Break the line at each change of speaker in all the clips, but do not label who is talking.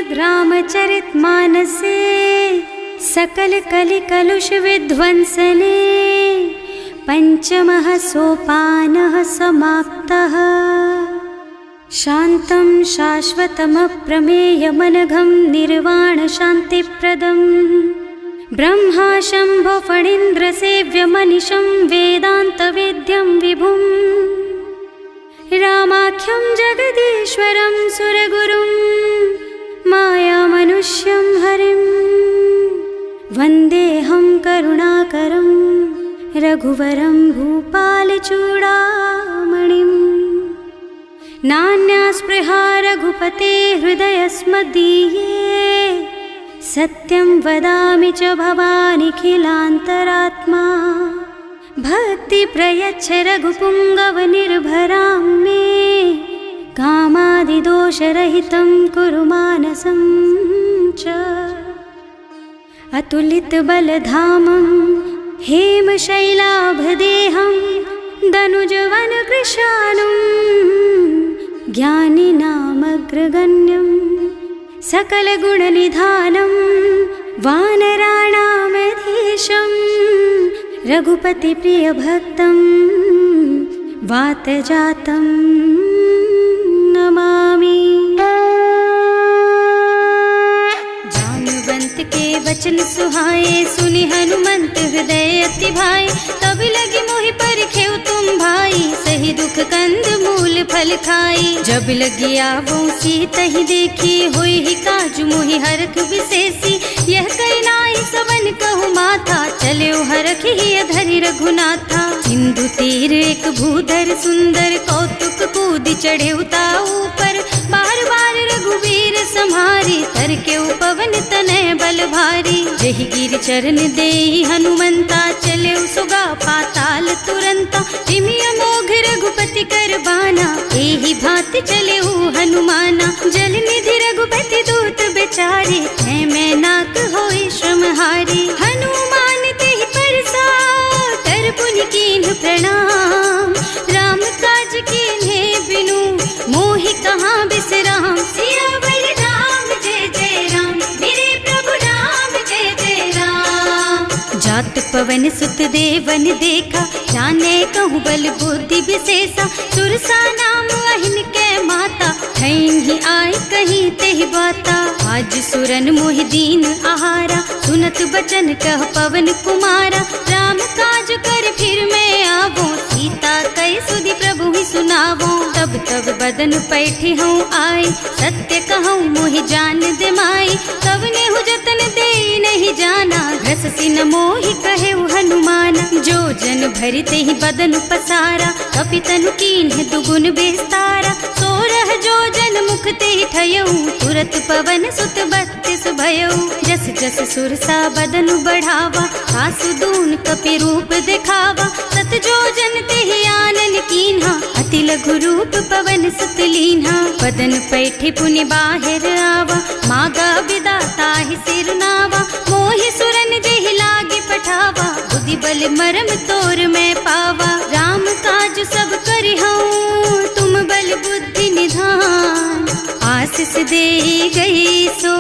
श्रीमद् रामचरितमानसे सकल कलि कलुष विध्वंसने पंचमः सोपानः समाप्तः। शान्तं शाश्वतमप्रमेयमनघं निर्वाण शान्तिप्रदम् ब्रह्मा शम्भो फणीन्द्रसेव्यमनिशं वेदान्तवेद्यं विभुम् रामाख्यं जगदीश्वरं सुरगुरुं मायामनुष्यं हरिं वन्देऽहं करुणाकरं रघुवरं भूपालचूडामणिम्। नान्या स्पृहा रघुपते हृदयस्मदीये सत्यं वदामि च भवानिखिलान्तरात्मा। भक्ति प्रयच्छ रघुपुङ्गवनिर्भरां मे कामादिदोषरहितं कुरु मानसं च। अतुलितबलधामं हेमशैलाभदेहं दनुजवनकृशानुं ज्ञानिनामग्रगण्यं सकलगुणनिधानं वानराणामधीशं रघुपतिप्रियभक्तं वातजातं नमामि। जानुवंत के वचन सुहाए सुनि हनुमंत हृदय अति भाए। तब लगी मोहि परखेउ तुम भाई सही दुख कंद मूल फल खाई। जब लगी आवो सीतहि देखी होई ही काज मोहि हरख विशेषी। यह कई नाई सबन कहु माथा चले हरख ही धरि रघुनाथा। सिंधु तीर एक भूधर सुंदर कौतुक कूद चढ़े उता ऊपर। बार बार रघुवीर सम्हारी तर के पवन तनय बल भारी। जहि गिर चरण देहि हनुमंता चले सुगा पाताल तुरंता। तिमि अमोघ रघुपति कर बाना एहि भांति चले हनुमाना। जल निधि रघुपति दूत बेचारे मैं नाक होई श्रमहारी। हनुमान तेहि परसा कर पुनि कीन्ह प्रणाम। राम काज कीन्हे बिनु मोहि कहाँ बिसराम। सियावर राम जय जय राम मेरे प्रभु राम जय जय राम। जात पवन सुत देवन देखा जाने कहूँ बल बुद्धि विशेषा। सुरसा नाम अहिन के माता ठैन ही आय कहीं तेहि बाता। आज सुरन मोहि दीन आहारा सुनत बचन कह पवन कुमारा। राम काज कर फिर मैं आवो सीता कई सुधि प्रभु ही सुनावो। तब तब बदन पैठी हूँ आए सत्य कहूँ मोहि जान दे माई। तब नेहु जतन दे नहीं जाना घस सिन मोहि कहे हनुमाना। जो जन भरि तेहि बदन पसारा कपितनु कीन्ह दुगुन बेस्तारा। सोरह जो जन मुख तेहि ठयऊ तुरत पवन सुत बत्तिस भयऊ। जस जस सुरसा बदन बढ़ावा आसु दून कपि रूप दिखावा। सत जो जन तेहि आनन कीन्हा अति लघु रूप पवन सुत लीन्हा। बदन पैठी पुनि बाहिर आवा मागा बिदा ताहि सिर नावा। मोहि सुरन जेहि लागे पठावा बुद्धि बल मरम तोर मैं पावा। राम काज सब करिहऊँ तुम बल बुद्धि निधान। आशीष दे गई सो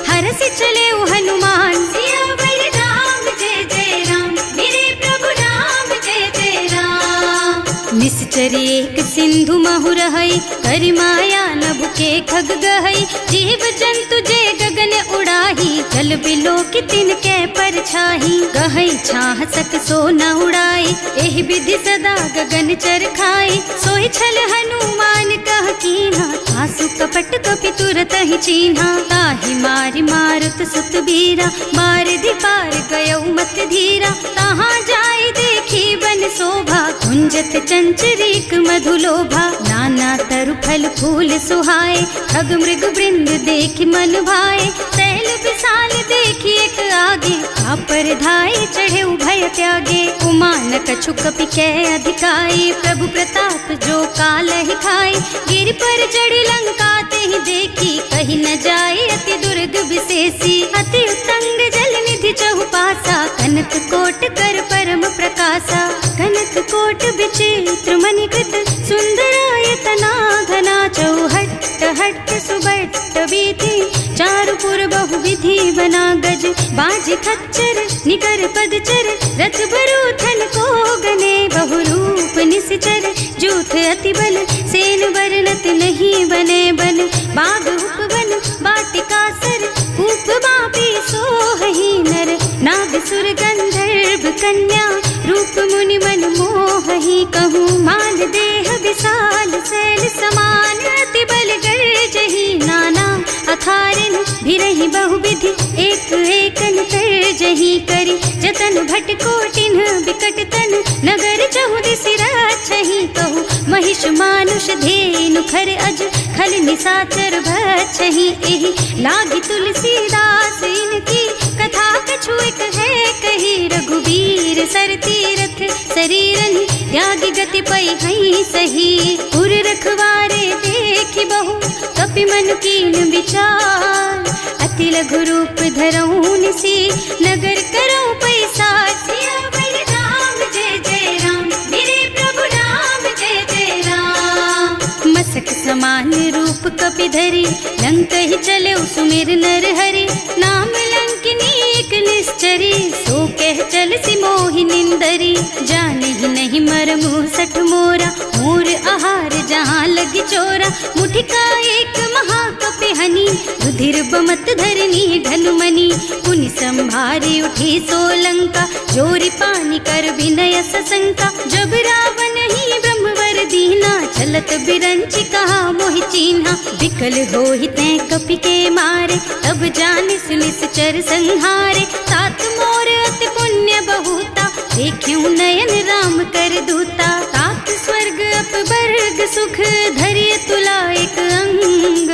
हरस चले हनुमान। सियावर राम जय जय राम मेरे प्रभु राम जय जय राम। निश्चर एक सिंधु महु रहई करि माया नभ के खग गहई। जीव जंतु जे गगन उड़ाही जल बिलो की तिनके परछाही। गहई छाह सक सो न उड़ाई एहि विधि सदा गगन चर खाई। सोई छल हनुमान कह कीन्हा आसु कपट कपि तुरत ही चीन्हा। ताहि मारि मारुत सुत बीरा मार पार गयौ मत धीरा। तहाँ जाय देखी बन शोभा कुंजत चंचरीक मधुलोभा। नाना तरु फल फूल सुहाए खग मृग वृंद देखि मन भाए। तैल विशाल देखि एक आगे पर धाय चढ़े भय त्यागे। उमान कछु कपि कै अधिकाई प्रभु प्रताप जो काल ही खाई। गिर पर चढ़ी लंका तेहि देखी कहीं न जाए अति दुर्ग विशेषी। अति उत्तंग जल निधि चहुपासा कनक कोट कर परम प्रकाशा। कनक कोट विचित्र मणिकृत सुंदरायतना घना चौहट्ट हट्ट सुबट बीती, चारु पुर बहु विधि बना गज, बाज खच्चर निकर पदचर, रथ बरूथन को गने, बहु रूप निश्चर, जूथ अति बल, सेन वर्णत नहीं बने बन, बाग उपवन बाटिका सर, कूप बापी सोहहि नर, नाग सुर गंधर्व कन्या, रूप मुनि मन मोहहि, कहूँ मान देह विशाल शैल समान, अति बल गर्जहि नाना अखारन, भिरहि बहुविधि एक एकन तरजहि करि, जतन भट कोटिन बिकट तन, नगर चहुदिसि राछहि, कहूँ महिष मानुष धेनु खर अज, खल निसाचर भक्षहि, एहि लागी तुलसीदास इनकी, कथा कछु एक है कही, रघुवीर सर तीरथ शरीरहि, त्यागी गति पै हई सही, उर रखवारे देखि बहु, कपि मन कीन विचार, अति लघु रूप धरऊँ निसी, नगर करऊँ पैसार, सियावर राम जय जय राम, मेरे प्रभु राम जय जय राम, मसक समान रूप कपि धरि, लंक ही चले सुमिर नर हरि, नाम लंकिनी एक निश्चरी, सो कह चल सी मोहि निंदरी, जाने ही नहीं मरमु सठ मोरा, मोर आहार जहाँ लगी चोरा, मुठिका एक महाकपि हनि, रुधिर बमत धरनी धनुमनि, पुनि संभारी उठी सोलंका, जोरी पानी कर विनय सशंका, जब रावण ही ब्रह्मवर दीना, चलत बिरंचि कहा मोहि चीन्हा, विकल होहि तै कपि के मारे, तब जानिस निश्चर संहारे, तात मोर अति पुण्य बहुता, देखियो नयन राम कर दूता, तात स्वर्ग अपवर्ग सुख, धरिय तुला एक अंग,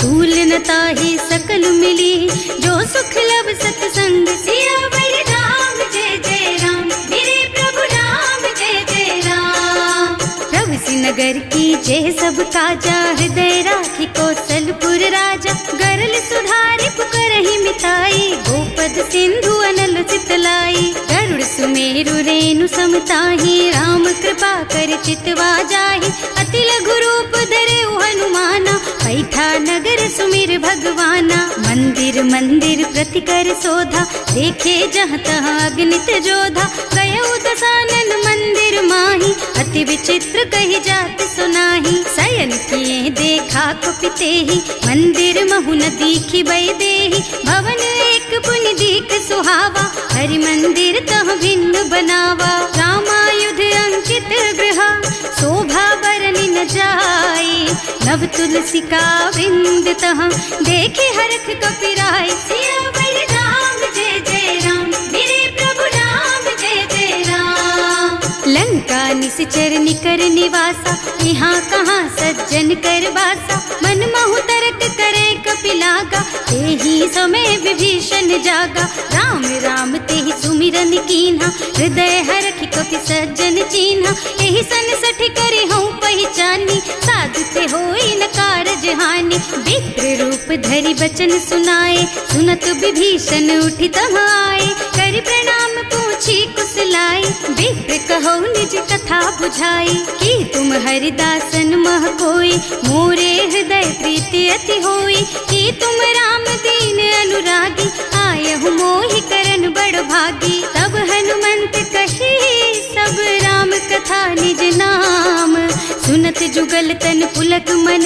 तूल न ताहि सकल मिली, जो सुख लब सतसंग, सियावर राम जय जय राम, मेरे प्रभु राम जय जय राम, प्रभु नगर की जय सब काजा, हृदय राखी कौशलपुर राजा, गरल सुधारि पुकरहि मिताई, गोपद सिंधु अनल चितलाई, गरुड़ सुमेरु रेणु समताहि, राम कृपा कर चितवा जाहि, अति लघु रूप धरे हनुमाना, पैठा नगर सुमिर भगवाना, मंदिर मंदिर प्रति कर शोधा, देखे जहाँ तहाँ अगणित जोधा, गयो दसानन मंदिर माही, अति विचित्र कही जात सुनाही, शयन किए देखा कुपितेहि, मंदिर महु न दीखि बै देहि, भवन एक पुनि दीख सुहावा, हरि मंदिर तह भिन्न बनावा, रामायुध अंकित गृह, शोभा बरनि न जाई, नव तुलसी का वृंद तह, देखे हरख कपिराई, सियावर राम जय जय राम, मेरे प्रभु राम जय जय राम, लंका निश्चर निकर निवासा, यहाँ कहाँ सज्जन कर बासा, मन महु तरक करे कपिलागा, तेहि समय विभीषण जागा, राम राम तेहि सुमिरन कीन्हा, हृदय हरखि कपि सज्जन चीन्हा, एहि सन सठि करि हूँ पहचानी, साधु ते होई न कारज हानि, विप्र रूप धरि बचन सुनाए, सुनत विभीषण उठि तहाँ आए, करि प्रणाम पूछी कुशलाई, विप्र कहो निज कथा बुझाई, कि तुम हरिदासन मह कोई, मोरे हृदय प्रीति अति होई, कि तुम राम दीन अनुरागी, आयहु मोहि करन बड़ भागी, तब हनुमंत कही सब राम कथा निज नाम, सुनत जुगल तन पुलक मन,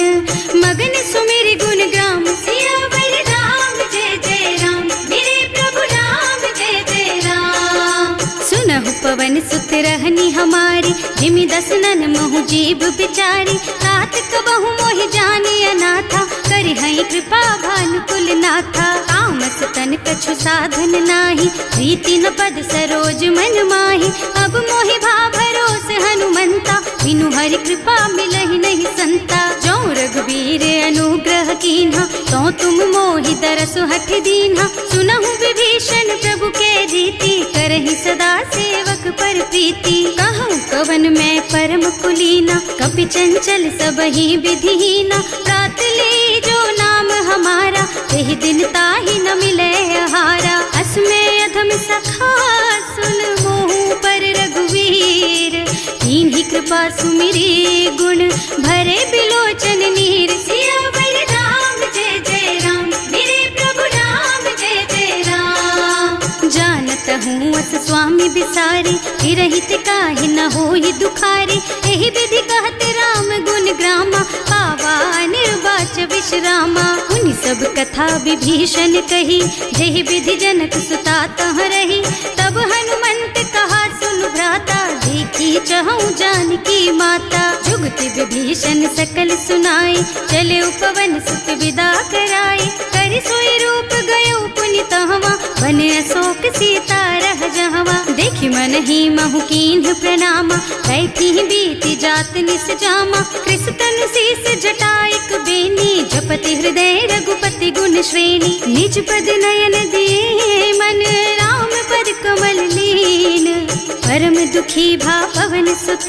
मगन सुमिरि गुण ग्राम, सियावर राम जय जय राम, मेरे प्रभु राम जय जय राम, सुनहु पवन सुत रहनी हमारी, जिमि दसनन महु जीव बिचारी, तात कबहु मोहि जानी अनाथा, करि हई कृपा भानुकुल नाथा, तामस तन कछु साधन नाही, प्रीति न पद सरोज मन माही, अब मोहि भा भरोस हनुमंता, बिनु हरि कृपा मिलहि नहीं संता, जो रघुबीर अनुग्रह कीन्हा, तो तुम मोहि दरसु हठ दीन्हा, सुनहु विभीषण प्रभु के रीति, करहि सदा सेवक पर प्रीति, कहूँ कवन मैं परम कुलीना, कपि चंचल सबहि विधिहीना, प्रात ले जो नाम हमारा, तेहि दिन ताहि न मिले आहारा, असमय अधम सखा सुन मोहु पर रघुवीर, कीन्ही कृपा सुमिरी गुण भरे बिलोचन नीर, सियावर भारी, हिरहित काहे न होई दुखारी। एहि विधि कहत राम गुण ग्रामा, पावा निर्वाच विश्रामा। उन सब कथा विभीषण कही, जेहि विधि जनक सुता तह रही। तब हनुमंत कहा सुन भ्राता, देखी चहु जानकी माता। जुगति विभीषण सकल सुनाई, चले उपवन सुत विदा कराई। करि सोई रूप गयो पुनि तहवा, बने अशोक सीता रह जहवा। देखि मन ही महु कीन्ह प्रणामा, बैठी बीती जात निस जामा। कृष तनु शीस जटायक बेनी, जपति हृदय रघुपति गुण श्रेणी। निज पद नयन दिए मन, राम पद कमल लीन। परम दुखी भा पवन सुत,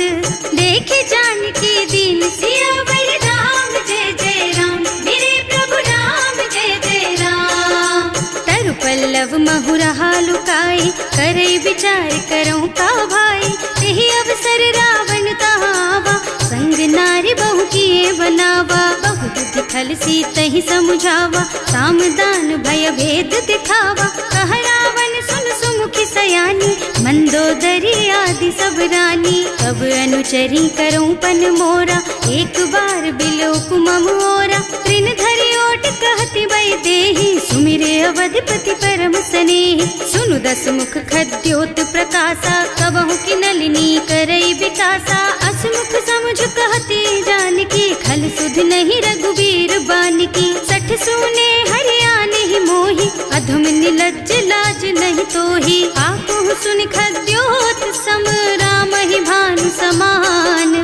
देखे जानकी दीन। सियावर राम जय जय राम, मेरे प्रभु राम जय जय राम। तरु पल्लव महुरहा लुकाई, करई विचार करऊं का भाई। तेहि अवसर रावण तहावा, संग नारी बहु किए बनावा। बहु बुद्धि खल सीतहि समुझावा, साम दान भय भेद दिखावा। कह रावण सुन सुमुखी सयानी, मंदोदरी आदि सब रानी। तब अनुचरी करऊं पन मोरा, एक बार बिलोक मम ओरा। तृण धरि ओट कहति वै देहि, सुमिरे अवधिपति परम स्नेहि। सुनु दस मुख खद्योत प्रकाशा, कबहु की नलिनी करई विकासा। असमुख समुझ कहति जानकी, खल सुध नहीं रघुबीर बानकी। सठ सूने हरियाणे ही मोहि, अधम निलज्ज लाज नहीं तोहि। आकुह सुनि खद्योत सम, राम ही भानु समान।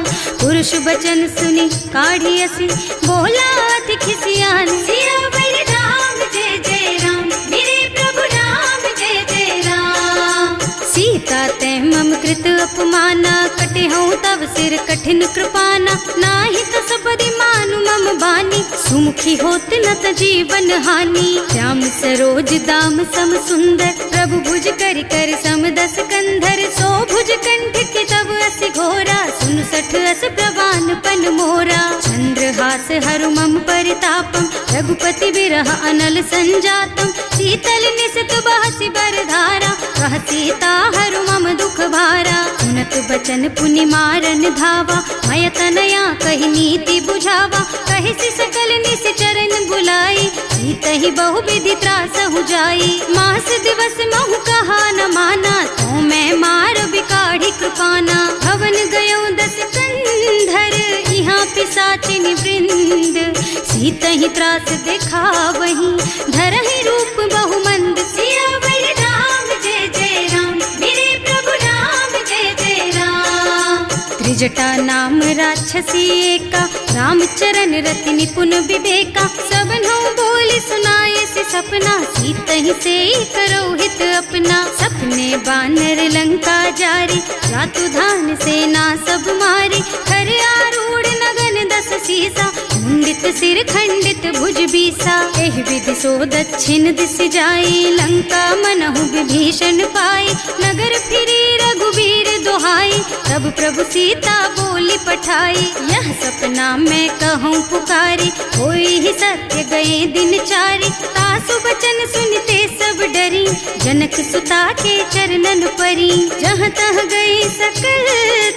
पुरुष बचन सुनि काढ़ी असी, बोला अति खिसियान। सियावर राम जय जय राम, मेरे प्रभु राम जय जय राम। सीता ते मम कृत अपमाना, कटे हूँ तब सिर कठिन कृपाना। नाही त सबरि मानु मम बानी, सुमुखी होत न त जीवन हानि। श्याम सरोज दाम सम सुंदर, प्रभु भुज कर कर सम दस कंधर। सो भुज कंठ के तब अस घोरा, सुन सठ अस प्रवान पन मोरा। चंद्रहास हरु मम परितापम, रघुपति बिरह अनल संजातम। शीतल निसत बहसि बरधारा, कह सीता हरु मम दुख भारा। सुनत बचन पुनि मारन धावा, मय तनया कहि नीति बुझावा। कहि सकल निश्चरण बुलाई, सीतहि बहु विधि त्रासहु जाई। मास दिवस महु कहा न माना, तो मैं मार बिकाढ़ी कृपाना। भवन गयो दस कंधर, यहाँ पिशाचिनी वृंद। सीतहि त्रास दिखावहि, धरहि रूप बहु मंद। सियावर राम जय जय राम, मेरे प्रभु राम जय जय राम। त्रिजटा नाम राक्षसी एका, रामचरण रति निपुण विवेका। सबनो बोली सुनाए से सपना, सीतहि से करो हित अपना। सपने बानर लंका जारी, रातु धान सेना सब मारी। कर आरूढ़ नगन दस सीसा, मुंडित सिर खंडित भुज बीसा। एहि विधि सो दक्षिण दिस जाई, लंका मनहु विभीषण पाई। नगर फिरी रघुबीर दुहाई, तब प्रभु सीता बोली पठाई। यह सपना मैं कहूँ पुकारी, होई ही सत्य गए दिन चारी। तासु बचन सुनते सब डरी, जनक सुता के चरणन परी। जहाँ तह गई सकल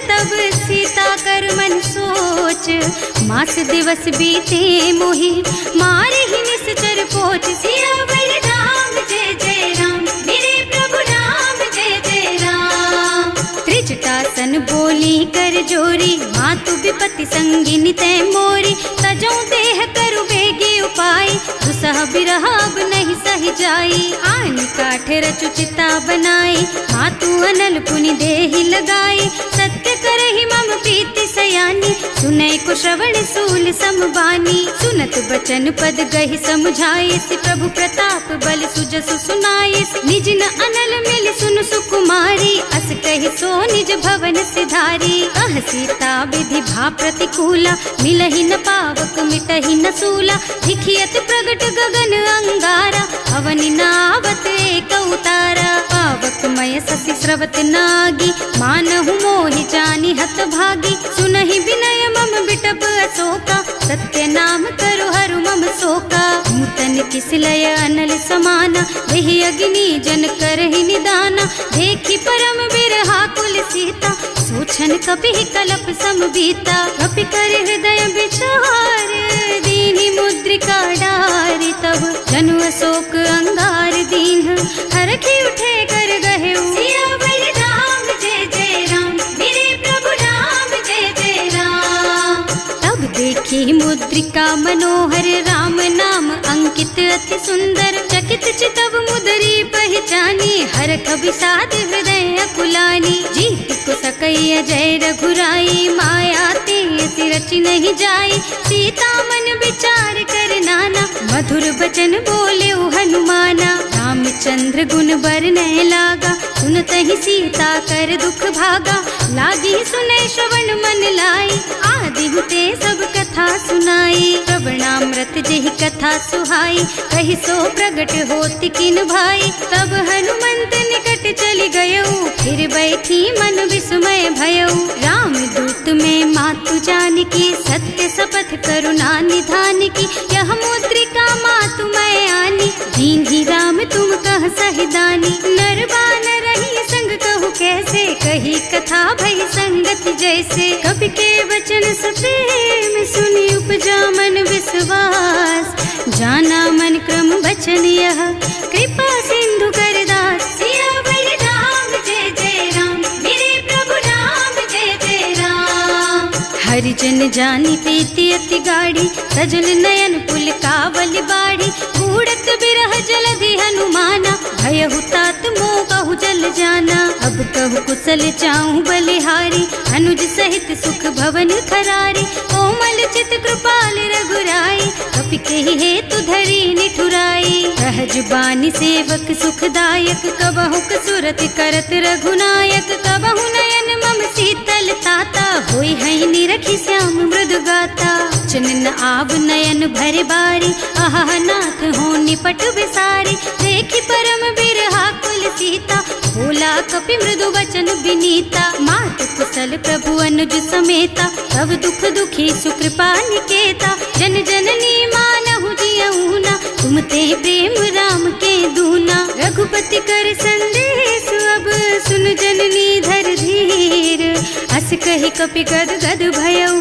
तब सीता कर मन सोच। मास दिवस बीते मोहि, मारे ही निश्चर पोच। सियावर राम जय जय राम, मेरे प्रभु राम जय जय राम। त्रिजटा सन बोली कर जोरी, मातु विपति संगिनी तै मोरी। तजो देह करु बेगी उपाय, दुसह बिरह अब नहीं सही जाई। आन काठ रचु चिता बनाई, मातु अनल पुनि देहि लगाई। सत्य करहि मम प्रीति सयानी, सुनै को श्रवण सूल समबानी। सुनत बचन पद गहि समझाए, प्रभु प्रताप बल सुजसु सुनाए। निज न अनल मिल सुन सुकुमारी, अस कहि सो निज भवन सिधारी। कह सीता विधि भा प्रतिकूला, मिलहि न पावक मिटहि न सूला। दिखियत प्रगट गगन अंगारा, अवनि नावत एक उतारा। पावक मय ससि स्रवत नागी, मानहु मोहि जानि हत भागी। सुनहि विनय मम बिटप अशोका, सत्य नाम करु हरु मम शोका। नूतन किसलय अनल समाना, देहि अग्नि जन करहि निदाना। देखि परम बिरहा छन कपि कलप सम बीता। कपि कर हृदय विचार दीनी मुद्रिका डारी। तब जनु अशोक अंगार दीन हरखी उठे कर गहे। सियावर राम जय जय राम, मेरे प्रभु राम जय जय राम। तब देखी मुद्रिका मनोहर राम नाम अंकित अति सुंदर। चकित चितव मुदरी पहचानी हरख विषाद हृदय अकुलानी। जीत को सकैया जय रघुराई, माया ते रचि नहीं जाई। सीता मन विचार कर नाना, मधुर बचन बोले हनुमाना। रामचंद्र गुण बरनय लागा, सुनतहि सीता कर दुख भागा। लागी सुनै श्रवण मन लाई, आदि हुते सब कथा सुनाई। श्रवणामृत जेहि कथा सुहाई, कहि सो प्रगट होति किन भाई। तब हनुमंत निकट चली गयऊ, फिर बैठी मन विस्मय भयऊ। राम दूत में मातु जानकी, सत्य शपथ करुणा निधान की। यह मुद्रिका मातु मैं आनी, दीन्ही राम तुम कह सहिदानी। नर बानर रही संग कहु कैसे, कही कथा भई संगति जैसे। कवि के वचन सप्रेम सुनि उपजा मन विश्वास। जाना मन क्रम वचन यह, कृपा सिंधु कर दास। सियावर राम जय जय राम, मेरे प्रभु राम जय जय राम। हरिजन जानी प्रीति अति गाढ़ी, सजल नयन पुल कावल बाढ़ी। बूढ़त बिरह जलधि हनुमाना, भयहु तात मोह कहु जल जाना। अब कहु कुशल चाहूं बलिहारी, अनुज सहित सुख भवन खरारी। कोमल चित कृपाल रघुराई, कपि केहि हेतु धरी निठुराई। सहज बानी सेवक सुखदायक, कबहु कसुरत करत रघुनायक। कबहु नयन मम शीतल ताता, होई है निरखी श्याम मृदु गाता। चनन आव नयन भरे बारी, आहा नाथ हो निपट बिसारी। देखी परम बिरहा कुल सीता, भोला कपि मृदु वचन विनीता। मात कुशल प्रभु अनुज समेता, तब दुख दुखी सुकृपा निकेता। जन जननी मानहु जियऊना, तुम ते प्रेम राम के दूना। रघुपति कर संदेश अब सुन जननी धर धीर। अस कहि कपि गद गद भयऊ,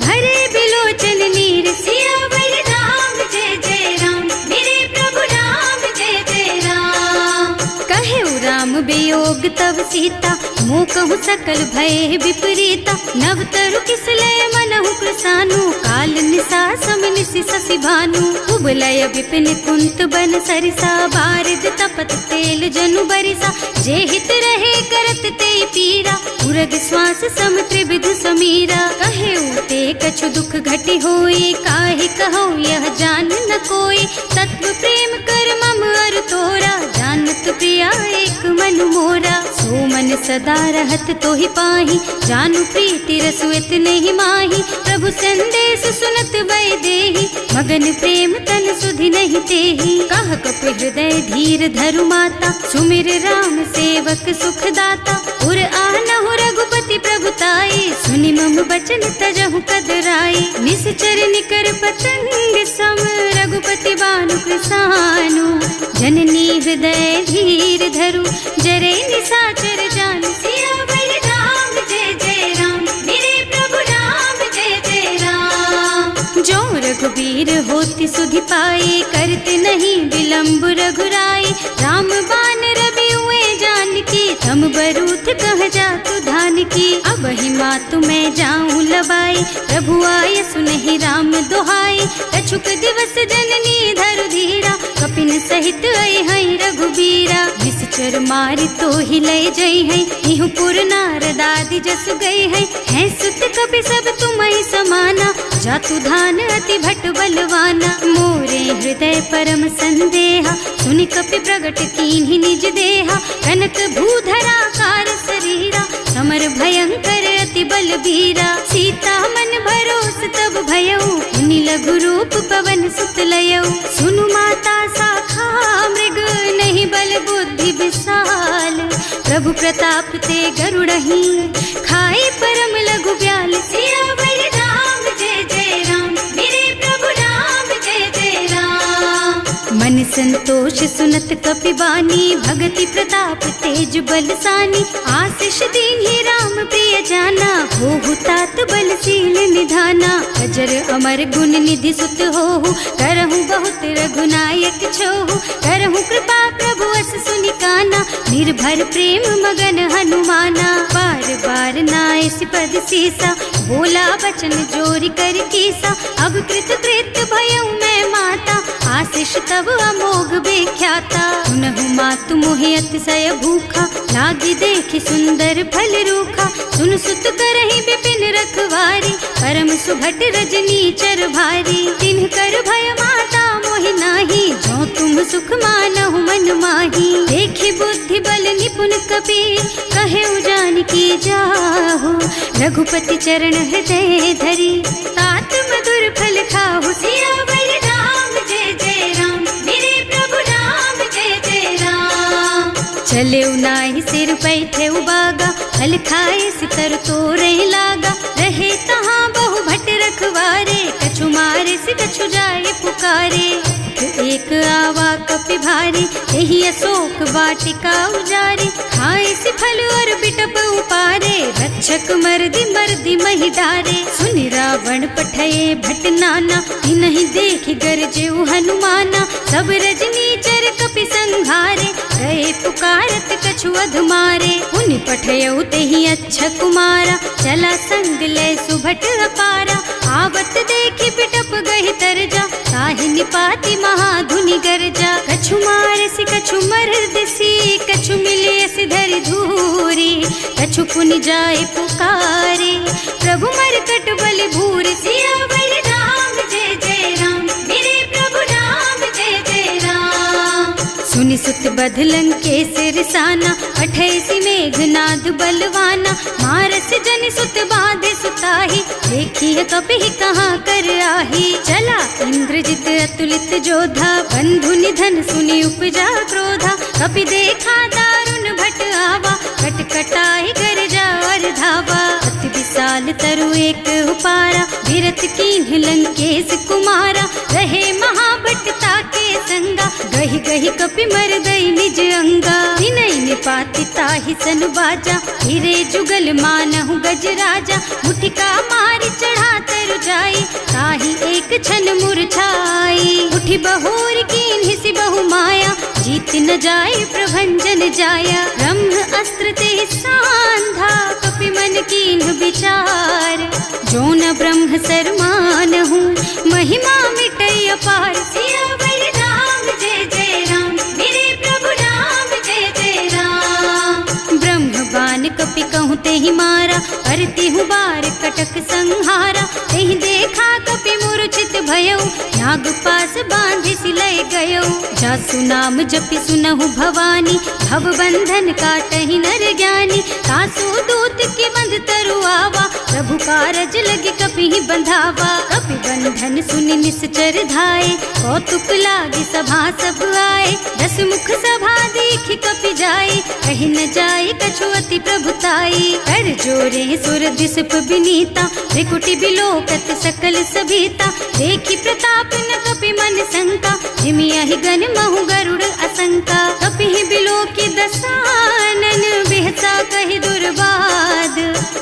भरे बिलोचन नीर। सियावर राम जय जय राम, मेरे प्रभु राम जय जय राम। कहे राम वियोग तब सीता, मोह कहु सकल भय विपरीता। नव तरु किसलय मनहु कृसानु, काल निसा सम निसि शशि भानु। उबलय विपिन कुंत बन सरिसा, बारिद तपत तेल जनु बरिसा। जे हित रहे करत ते पीरा, उरग श्वास सम त्रिविध समीरा। कहे ते कछु दुख घटी होई, काहे कहो यह जान न कोई। तत्व प्रेम कर मम अर तोरा, जानत प्रिया एक मन मोरा। सो मन सदा रहत तोहि पाही, जानु प्रीति रसु इतने माही। प्रभु संदेश सुनत वै देहि, मगन प्रेम तन सुधि नहीं तेहि। कह कपि हृदय धीर धरु माता, सुमिर राम सेवक सुख दाता। उर आनहु रघुपति प्रभुताई, सुनि मम बचन तजहु कदराई। निश्चर निकर पतंग सम, रघुपति बानु कृसानु। जननी हृदय धीर धरु, जरे निशाचर जानु। सियावर राम जय जय राम, मेरे प्रभु राम जय जय राम। जो रघुबीर होति सुधि पाई, करते नहीं विलंब रघुराई। राम बान रवि हुए जानकी, थम बरूथ कह जातु धान की। अब ही मातु मैं जाऊं लबाई, प्रभु आय सुनहि राम दुहाई। कछुक दिवस जननी धरु धीरा, कपिन सहित आई है रघुबीरा। निश्चर मारि तो ही लय जई है, इहु पुर नारद आदि जसु गई है। हैं सुत कपि सब तुम्हि समाना, जातु धान अति भट बलवाना। मोरे हृदय परम संदेहा, सुनि कपि प्रगट कीन्हि निज देहा। कनक भूधरा कार शरीरा, समर भयंकर अति बलबीरा। सीता मन भरोस तब भयऊ, मुनि लघु रूप पवन सुत लयऊ। सुनु माता शाखा मृग, नहीं बल बुद्धि विशाल। प्रभु प्रताप ते गरुड़हि, खाई परम लघु ब्याल। सियावर राम जय जय राम, मेरे प्रभु राम जय जय राम। मन संतोष सुनत कपिबानी, भगति प्रताप तेज बलसानी। आशीष दीन्हि राम प्रिय जाना, होहु तात बलशील निधाना। अजर अमर गुण निधि सुत होहु, करहु बहुत रघुनायक छोहु। करहु कृपा प्रभु अस सुनि काना, निर्भर प्रेम मगन हनुमाना। बार बार नाइस पद सीसा, बोला वचन जोरि कर कीसा। अब कृत कृत भयउ मैं माता, आशीष तब अमोघ बेख्याता। सुनहु मातु मोहि अतिशय भूखा, लागी देखि सुंदर फल रूखा। सुन सुत करहि विपिन रखवारी, परम सुभट रजनी चर भारी। तिन्ह कर भय माता मोहि नाही, जो तुम सुख मानहु मन माही। देखि बुद्धि बल निपुण कबीर, कहे जानकी जाहु। रघुपति चरण हृदय धरी, तात मधुर फल खाहु। सियावर राम जय जय राम, मेरे प्रभु राम जय जय राम। चले नाहि सिर बैठे बागा, फल खाए सितर तोरे लागा। रहे तहाँ बहु भट रखवारे, कछु मारे से कछु जाए पुकारे। एक आवा कपि भारी, यही अशोक वाटिका उजारी। खाए से फल और बिटप उपारे, रक्षक मर्दी मर्दी महि डारे। सुनि रावण पठये भट नाना, नहीं देखि गरजे हनुमाना। सब रजनी चर कपि संघारे, गए पुकारत कछु अधमारे। उनि पठयउ तेहि अच्छा कुमारा, चला संग ले सुभट अपारा। आवत देखि बिटप गहि तरजा, ताहि निपाति महाधुनि गरजा। कछु मारसि कछु मरदसी, कछु मिलियसि धरि धूरी। कछु पुनि जाए पुकारे, प्रभु मरकट बलि भूरि। सियावर राम जय जय राम, मेरे प्रभु राम जय जय राम। सुनि सुत बध लंकेश रिसाना, पठैसि मेघनाद बलवाना। मारस जनि सुत बाधे सुताही, देखी कपि कहाँ कर आही। चला इंद्रजित अतुलित जोधा, बंधु निधन सुनि उपजा क्रोधा। कपि देखा दारुण भट आवा, कटकटाई गरजा और धावा। अति विशाल तरु एक उपारा, विरत कीन्ह लंकेश कुमारा। रहे महाभट ताके संगा, गहि गहि कपि मर गई निज अंगा। तिनहि निपाति ताहि सन बाजा, हिरे जुगल मानहु गज राजा। मुठिका मारि चढ़ा तरु जाई, ताहि एक छन मुरझाई। उठि बहोर कीन्हि सि बहु माया, जीत न जाए प्रभंजन जाया। ब्रह्म अस्त्र ते सांधा, कपि मन कीन्ह विचार। जो न ब्रह्म सर मानहु, महिमा मिटै अपार। सियावर राम जय जय राम, मेरे प्रभु राम जय जय राम। ब्रह्म बान कपि कहूँ तेहि मारा, परतिहु बार कटक संहारा। तेहि देखा कपि मूर्छित भयउ, नाग पास बांधि सिलय गयौ। जासु नाम जपि सुनहु भवानी, भव बंधन काटहि नर ज्ञानी। तासु दूत के बंध तरु आवा, प्रभु कारज लगे कपि बंधावा। कपि बंधन सुनि निश्चर धाये, कौतुक लागे सभा सब आए। दस मुख सभा देखि कपि जाए, कहि न जाए कछु अति प्रभुताई। कर जोरे सुर दिसप बिनीता, त्रिकुटि बिलोकत सकल सभीता। देखि प्रताप न कपि मन शंका, जिमियहि गण महु गरुड़ असंका। कपि बिलोकि दसानन, बिहसा कहि दुर्बाद।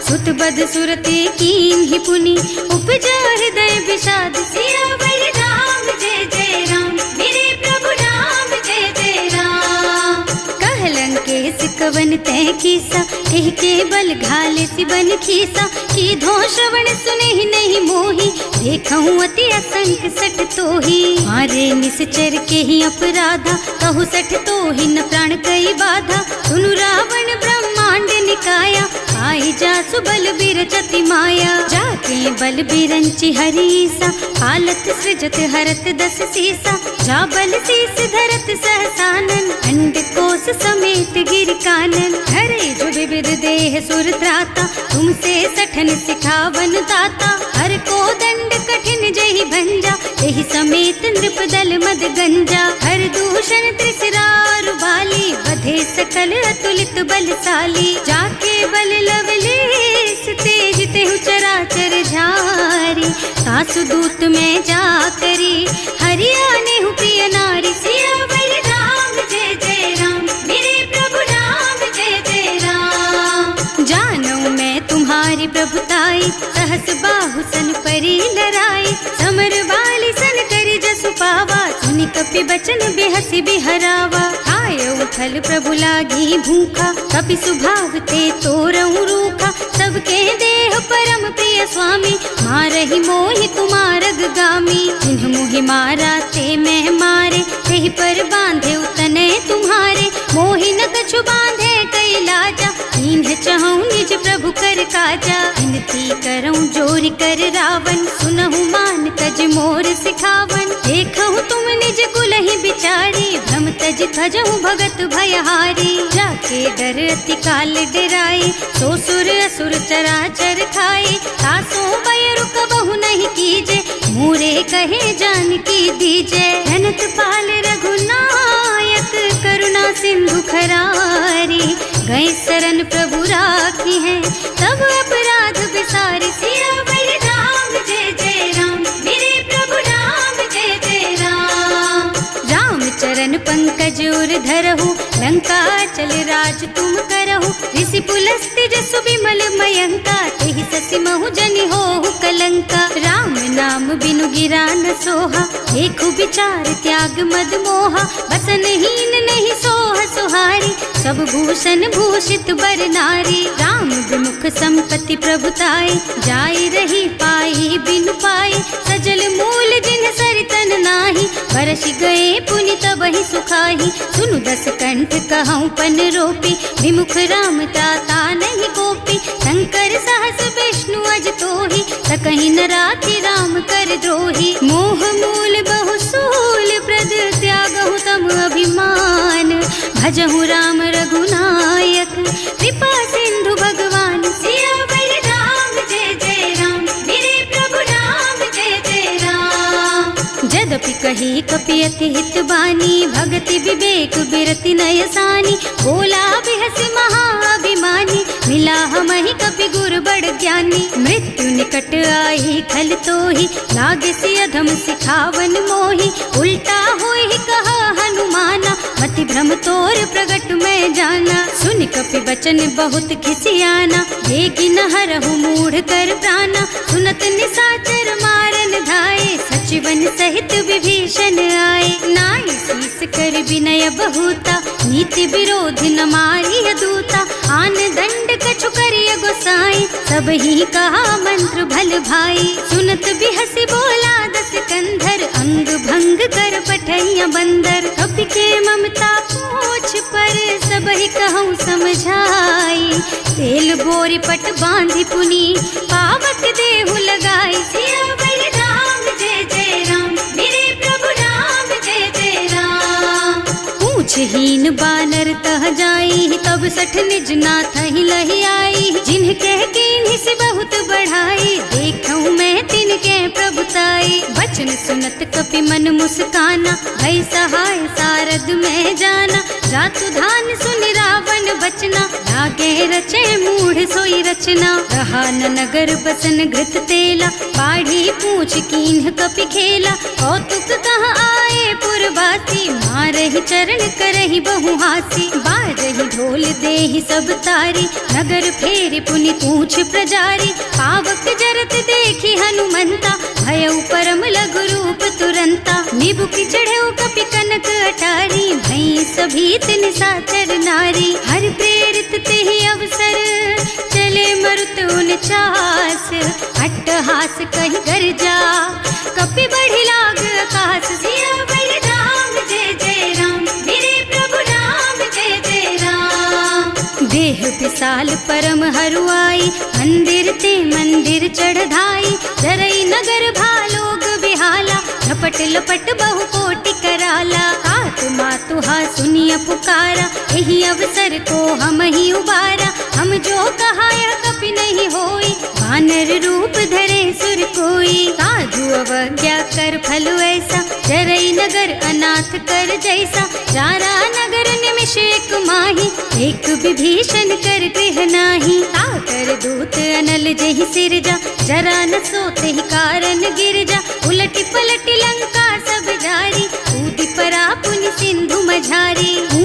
सुत बध सुरते कीन्हि पुनि, उपजा हृदय विषाद। सियावर राम जय जय राम, मेरे प्रभु राम जय जय राम। कह लंकेश कवन तै कीसा, एह के बल घाले सि बन खीसा। कीधो श्रवण सुनेहि नहीं मोहि, देखहु अति असंख सठ तोहि। मारे निश्चर के ही अपराधा, कहु सठ तोहि न प्राण कई बाधा। सुनु रावण ब्रह्मांड निकाया, आई जासु बल बिरचति माया। जाके बल बिरंचि हरीसा, हालत सृजत हरत दस सीसा। जा बल शीस धरत सहसानन, अंड कोस समेत गिर कानन। हरे जो विविध देह सुर त्राता, तुमसे सठन सिखावन दाता। हर को दंड कठिन जहि भंजा, एहि समेत नृप दल मद गंजा। हर दूषण त्रिसरार बाली, बधे सकल अतुलित बलशाली। जाके बल लवलेस तेज तेहु चराचर झारी। सासु दूत में जा करी, हरिया नेहु प्रिय नारी सियावर राम जय जय राम मेरे प्रभु राम जय जय राम। जानू मैं तुम्हारी प्रभुताई सहस बाहु सन परी लराई समर वाली सन करी जसु पावा सुनि कपि बचन बेहसी बिहरावा। आयु फल प्रभु लागी भूखा कपि सुभाव ते तोरऊ रूखा सबके देह परम प्रिय स्वामी मारहि मोहि कुमारग गामी। जिन्ह मोहि मारा ते मैं मारे तेहि पर बांधे उतने तुम्हारे मोहि न कछु बांधे कई लाजा इन्ह चहु निज प्रभु कर काजा। विनती करऊं जोरि कर रावण सुनहु मान तज मोर सिखावन देखहु तुम निज कुलहि बिचारी भ्रम तज थजहु भगत भयहारी। जाके डर अति काल डराई सो सुर असुर चराचर खाए तासो बैरु कबहु नहीं कीजे मोरे कहे जानकी दीजे। अनंत पाल रघुनायक करुणा सिंधु खरारी गए शरण प्रभु राखी है तब अपराध बिसारी। सियावर राम जय जय राम मेरे प्रभु राम जय जय राम। राम चरण पंकज उर धरहु लंका चल राज तुम करहु ऋषि पुलस्त्य जसु विमल मयंका तेहि ससि महु जनि होहु कलंका। राम नाम बिनु गिरा न सोहा देखु विचार त्याग मद मोहा बसन हीन नहीं सोह सुहारी सब भूषण भूषित बर नारी। राम विमुख संपत्ति प्रभुताई जाई रही पाई बिनु पाई सजल मूल जिन सरितन नाही बरस गए पुनि तबहि सुखाही। सुनु दस कंठ कहऊँ पन रोपी विमुख राम त्राता नहीं गोपी शंकर सहस विष्णु अज तोहि सकहि न राखि राम कर द्रोही। मोह मूल बहु सूल प्रद त्यागहु तम अभिमान भजहु राम रघुनायक कृपा सिंधु भगवान। सियावर राम जय जय राम मेरे प्रभु राम जय जय राम। जदपि कही कपि अति हित बानी भगति विवेक बिरति नयसानी बोला बिहसि महाअभिमानी मिला हमहि कपि गुर बड़ ज्ञानी। मृत्यु निकट आई खल तोहि लागे सि अधम सिखावन मोहि उल्टा होहि कहा हनुमाना मति भ्रम तोर प्रगट में जाना। सुन कपि बचन बहुत खिसियाना देगी न हरहु मूढ़ कर प्राणा सुनत निशाचर मारन धाये सचिवन सहित विभीषण आए। नाई शीस कर विनय बहुता नीति विरोध न मारिय दूता आन दंड कछु करिय गोसाई सब ही कहा मंत्र भल भाई। सुनत बिहसि बोला दस कंधर अंग भंग कर पठैया बंदर कपि के ममता पूछ पर सब ही कहूँ समझाई तेल बोरी पट बांधि पुनी पावक देहु लगाई। सियावर राम जय जय राम मेरे प्रभु राम जय जय राम। पूछहीन बानर तह जाई तब सठ निज नाथ ही लही आई जिन्ह कह कीन्हि से बहुत बढ़ाई देखऊँ मैं तिनके प्रभुताई। बचन सुनत कपि मन मुस्काना भई सहाय सारद में जाना जातु धान सुनि रावण बचना लागे रचे मूढ़ सोई रचना। रहा न नगर बसन घृत तेला बाढ़ी पूछ कीन्ह कपि खेला कौतुक कह आए पुरवासी मारहि चरण करहि बहु हासी। बारहि ढोल देहि सब तारी नगर फेरि पुनि पूछ प्रजारी पावक जरत देखि हनुमंता भयउ परम लघु रूप तुरंता। निबुकि चढ़ऊ कपि कनक अटारी भई सभीत निशाचर नारी हर प्रेरित तेहि अवसर चले मरुत उनचास अट्टहास कहि गर्जा कपि बढ़ि लाग आकाश। सियावर राम जय जय राम मेरे प्रभु राम जय जय राम। देह विशाल परम हरुआई मंदिर ते मंदिर चढ़ाई जरई नगर भालोग बिहाला झपट लपट बहु कोटि कराला। आत्मा तुहा सुनिय पुकारा यही अवसर को हम ही उबारा हम जो कहा यह कपि नहीं होई वानर रूप धरे सुर कोई। साधु अवज्ञा कर फल ऐसा जरई नगर अनाथ कर जैसा जारा नगर निमिष एक माही एक विभीषण कर गृह नाही। ताकर दूत अनल जहि सिरजा जरा न सोते ही कारण गिरजा उलटि पलटि लंका सब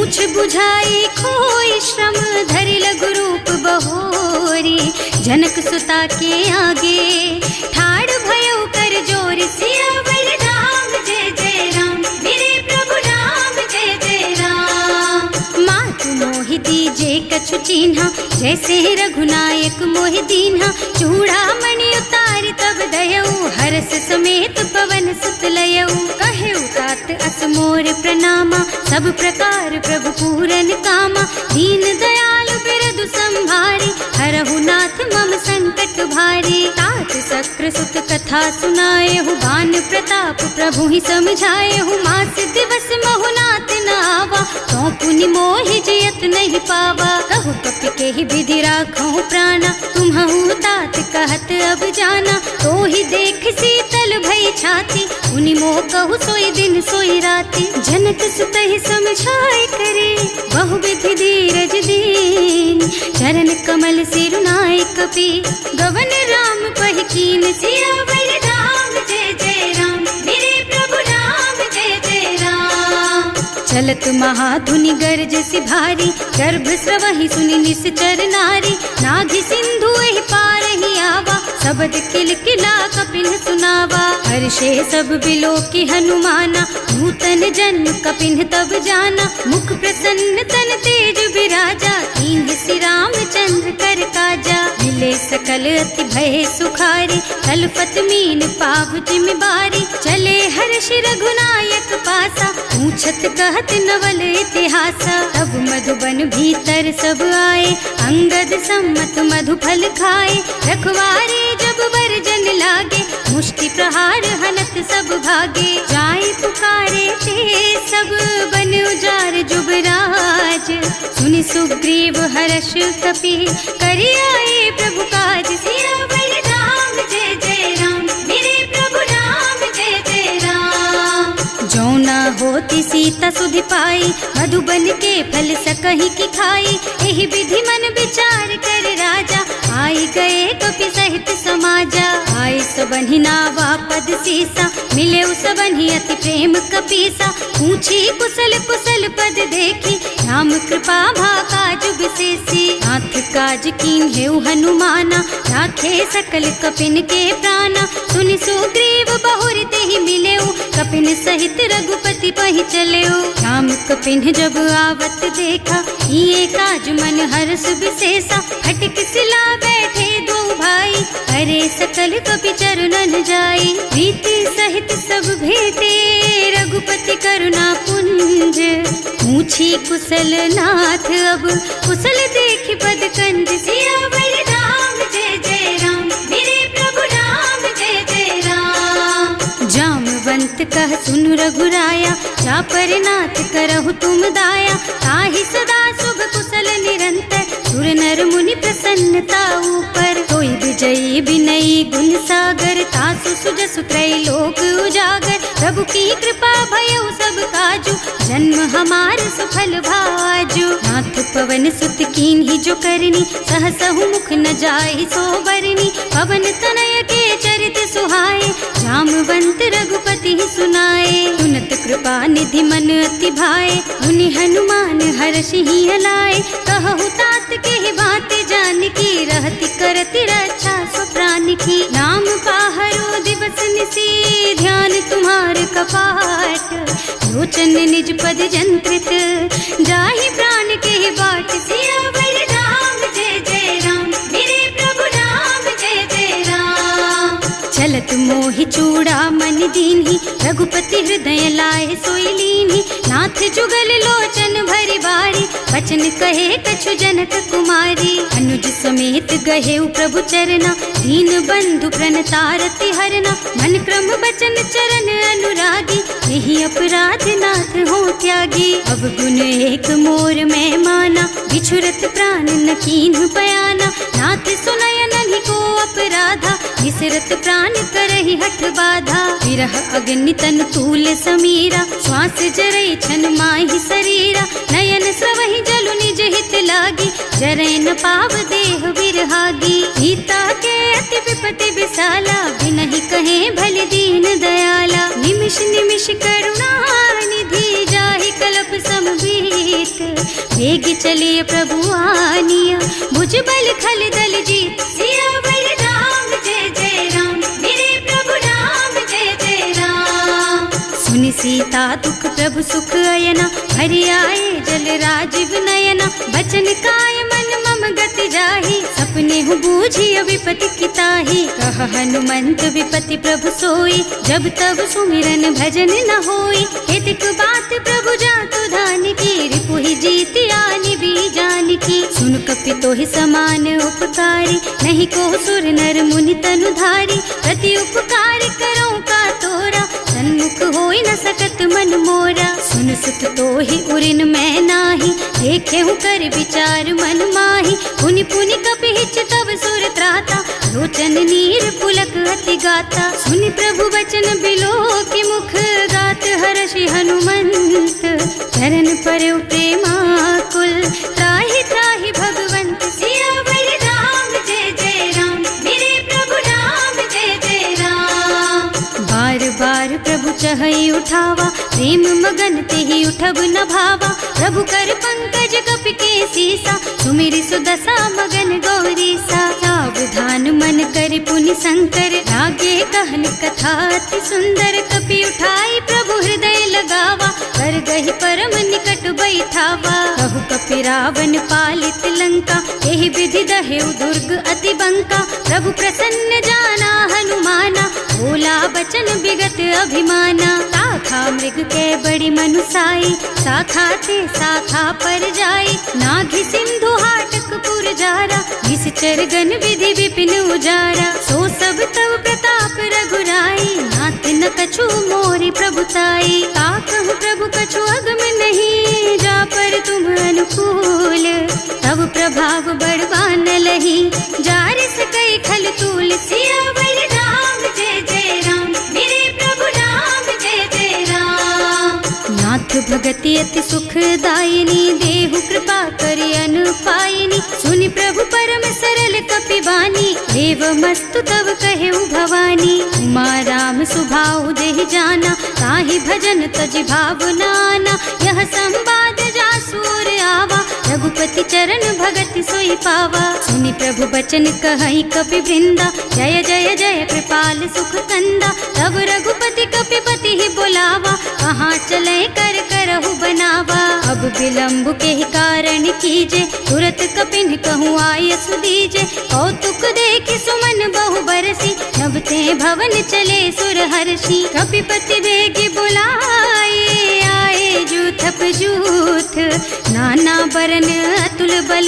कुछ बुझाई खोई श्रम धरि लघु रूप बहोरी। जनक सुता के आगे ठाड़ भयो कर जोर सियावर राम जय जय राम मेरे प्रभु राम जय जय राम। मातु मोहि दीजे कछु चिन्हा जैसे रघुनायक मोहि दीन्हा। चूड़ा मणि उतारि तब दयऊ हरस समेत पवन सुत लयऊ। कहेऊ तात अस मोर प्रणामा सब प्रकार प्रभु पूरन कामा। दीन दयालु बिरदु संभारी हरहु नाथ मम संकट भारी। तात सक्र सुत कथा सुनाएहु बान प्रताप प्रभु ही समझाएहु। मास दिवस महु नाथ न आवा तो पुनि मोहि जियत नहीं पावा। कहु कपि के ही विधि राखहु प्राणा तुम्हु तात कहत अब जाना। तो ही देख शीतल भई छाती उनि मोह कहु सोई दिन सोई राती। जनक सुत ही समझाए करे बहु विधि धीरज दीन। चरण कमल सिरुनाए कपि गवन राम पहि कीन। सियावर राम जय जय राम मेरे प्रभु राम जय जय राम। चलत महाधुनि गरज सि भारी गर्भ स्रवहि सुनि निश्चर नारी। नाभि सिंधु एहि पार ही आवा शब्द किलकिला कपिन सुनावा। हर्षे सब बिलोकी हनुमाना नूतन जन्म कपिन तब जाना। मुख प्रसन्न तन तेज विराजा कीन्ह श्री रामचंद्र कर काजा। मिले सकल अति भय सुखारी तलपत मीन पाव जिम बारी। चले हर्ष रघुनायक पासा पूछत कहत नवल इतिहासा। तब मधुबन भीतर सब आए अंगद सम्मत मधु फल खाए। रखवारे जब बरजन लागे मुष्टि प्रहार हनत सब भागे। जाए पुकारे ते सब बन उजार जुबराज। सुनि सुग्रीव हर्ष कपि करि आए प्रभु काज। सियावर राम जय जय राम मेरे प्रभु राम जय जय राम। जो ना होती सीता सुधि पाई मधुबन के फल सकहि की खाई। एहि विधि मन विचार कर राजा आई गए कपि सहित समाजा। आए सबन्हि नावा पद सीसा मिले सबन्हि अति प्रेम कपीसा। पूछी कुशल कुशल पद देखी राम कृपा भाकाज विशेषी। नाथ काज कीन्हेउ हनुमाना राखे सकल कपिन के प्राणा। सुनि सुग्रीव बहुर तेहि मिलेउ कपिन सहित रघुपति पहि चलेउ। राम कपिन जब आवत देखा ये काज मन हर्ष विशेषा। हटिक सिला बैठे दो भाई अरे सकल कपि चरणन जाई। प्रीति सहित सब भेटे रघुपति करुणा पुंज। पूछी कुशल नाथ अब कुशल देखि पद कंज। सियावर राम जय जय राम मेरे प्रभु राम जय जय राम। जामवंत कह सुनु रघुराया जा पर नाथ करहु तुम दाया। ताहि सदा शुभ कुशल निरंतर सुर नर मुनि प्रसन्नता ऊपर। कोई विजयी विनयी गुण सागर तासु सुजसु त्रैलोक उजागर। प्रभु की कृपा भयउ सब काजू जन्म हमार सुफल भाजू। नाथ पवन सुत कीन्ही जो करनी सहसहु मुख न जाहि सो बरनी। पवन तनय के चरित सुहाए जामवंत रघुपति सुनाए। सुनत कृपा निधि मन अति भाए मुनि हनुमान हर्षि ही हलाए। कहु तात के ही बात जान की रहती करती रक्षा सो प्राण की। नाम पाहरो दिवस निसी ध्यान तुम्हार कपाट। लोचन निज पद जंत्रित जाहि प्राण के ही बाट। सियावर राम जय जय राम मेरे प्रभु राम जय जय राम। चलत मोहि चूड़ा मन दीन्ही रघुपति हृदय लाए सोई लीन्ही। नाथ जुगल लोचन भरि बारी बचन कहे कछु जनक कुमारी। अनुज समेत गहेउ प्रभु चरना दीन बंधु प्रणतारति हरना। मन क्रम बचन चरण अनुरागी यही अपराध नाथ हो त्यागी। अब गुण एक मोर में माना बिछुरत प्राण न कीन्ह बयाना। नाथ सुनय नन्हि को अपराधा निसरत प्राण करहि हठ बाधा। विरह अग्नि तन तूल समीरा श्वास जरई छन माहि शरीरा। नयन स्रवहि जलु निज हित लागी जरै न पाव देह बिरहागी। सीता के अति विपति विशाला बिनहि कहे भल दीन दयाला। निमिष निमिष करुणा निधि जाहि कल्प समबीत वेग चलिए प्रभु आनिया, भुजबल खल दल जीत। सियावर राम जय जय राम, मेरे प्रभु राम जय जय राम। सुनि सीता दुख प्रभु सुख अयना, हरि आए जल राजीव नयना। बचन काय मन मम गति जाहि, सपने हूँ बूझी विपति किताही। कह हनुमंत विपति प्रभु सोई, जब तब सुमिरन भजन न होई। हितक बात प्रभु जातु धान की, रिपुहि जीति आनि बीजान की। सुन कपि तोहि समान उपकारी, नहीं को सुर नर मुनि तनु धारी। प्रति उपकार करो का तोरा, सन्मुख होई न सकत मन मोरा। सुन सुत तोहि उरिन मैं नाही, देखे हूँ कर विचार मन माही। पुनि पुनि कपि हिच तब सुर त्राता, लोचन नीर पुलक अति गाता। सुनि प्रभु वचन बिलो की मुख, गात हर्षि हनुमंत। चरण पर प्रेमाकुल, त्राहि त्राहि भगवंत। सियावर राम जय जय राम, मेरे प्रभु राम जय जय राम। बार बार प्रभु चहई उठावा, प्रेम मगन तेहि उठब न भावा। प्रभु कर पंकज कपि के सीसा, सुमिरि सुदशा मगन गौरीसा। सावधान मन करि पुनि शंकर, लागे कहन कथा अति सुंदर। कपि उठाई प्रभु हृदय लगावा, कर गहि परम निकट बैठावा। कहु कपि रावण पालित लंका, एहि विधि दहेउ दुर्ग अति बंका। प्रभु प्रसन्न जाना हनुमाना, बोला बचन विगत अभिमाना। शाखा मृग के बड़ी मनुसाई, शाखा ते शाखा पर जाई। नाघि सिंधु हाटक पुर जारा, निश्चर गन विधि विपिन उजारा। सो सब तव प्रताप रघुराई, नाथ न कछु मोरि प्रभुताई। ताकहु प्रभु कछु अगम नहीं, जा पर तुम अनुकूल। तब प्रभाव बड़वान लही, जार सकई खल तूल। सियावर राम जय जय राम, मेरे प्रभु राम जय जय राम। नाथ भगति अति सुखदायिनी, देहु कृपा करि अनुपायिनी। सुनि प्रभु परम सरल कपि बानी, एवमस्तु तव कहेउ भवानी। उमा राम सुभाउ जेहि जाना, ताहि भजन तजि भावनाना। यह संवाद जासुर आवा, रघुपति चरण भगति सोई पावा। सुनि प्रभु बचन कहई कपि वृंदा, जय जय जय कृपाल सुख कंदा। तब रघुपति कपिपति ही बोलावा, कहाँ चले कर करहु बनावा। अब विलंब के ही कारण कीजे, तुरत कपिन कहूँ आय सुदीजे। कौतुक देखि सुमन बहु बरसी, नभते भवन चले सुर हर्षि। कपिपति बेगी बुलाए, आए जूथप जूथ। नाना बरन अतुल बल,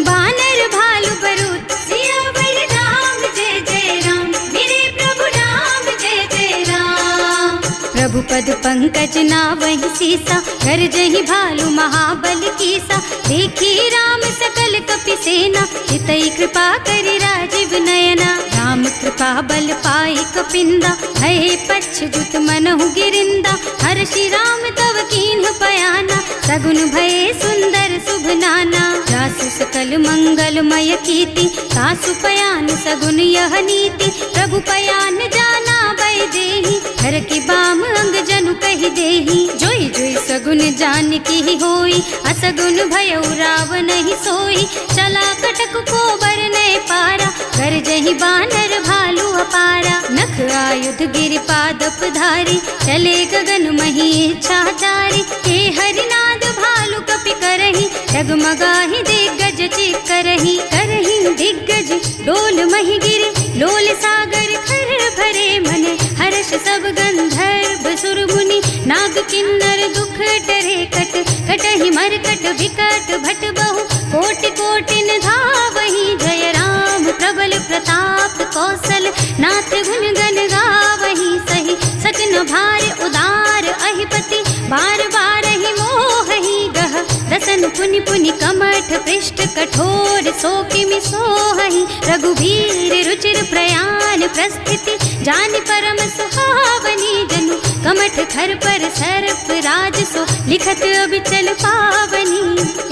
बानर भालु बरूथ। सियावर राम जय जय राम, मेरे प्रभु राम जय जय राम। प्रभु पद पंकज नावहि सीसा, गरजहि भालु महाबल कीसा। देखी राम सकल कपि सेना, चितई कृपा करि राजीव नयना। राम कृपा बल पाई कपिंदा, भय पच्छ्युत मनहु गिरिंदा। हर्षि राम तव कीन्ह पयाना, सगुन भये सुंदर शुभ नाना। जासु सकल मंगलमय कीर्ति, तासु पयान सगुन यह नीति। प्रभु पयान जाना भय देहि, हर की बाम अंग जनु कहि देहि। जोई जोई सगुन जान की होई, असगुन भयउ रावण ही सोई। चला कटक को बरने पारा, कर जहि बानर भालू अपारा। नख आयुध गिरि पादप धारी, चले गगन मही इच्छाचारी। हे हरिनाद भालू कपि करहि, डगमगाहि दिग्गज चित करहि। करहि दिग्गज डोल मही गिरि, लोल सागर खर भरे मन। हर्ष सब गंधर्व सुर मुनि, नाग किन्नर दुख डरे कट। कटहि मरकट विकट भट बहु, कोटि कोटिन धावहि। जय राम प्रबल प्रताप कौशल, नाथ गुण गण गावहि। सही सकन भार उदार अहिपति, बार बार ही मोहि गह। रसन पुनि पुनि कमठ पृष्ठ, कठोर सो किमि सोहि। रघुवीर रुचिर प्रयाण प्रस्थिति, जानि परम सुहावनी। जनु कमठ खर पर सर्प राज सो, लिखत अबिचल पावनी।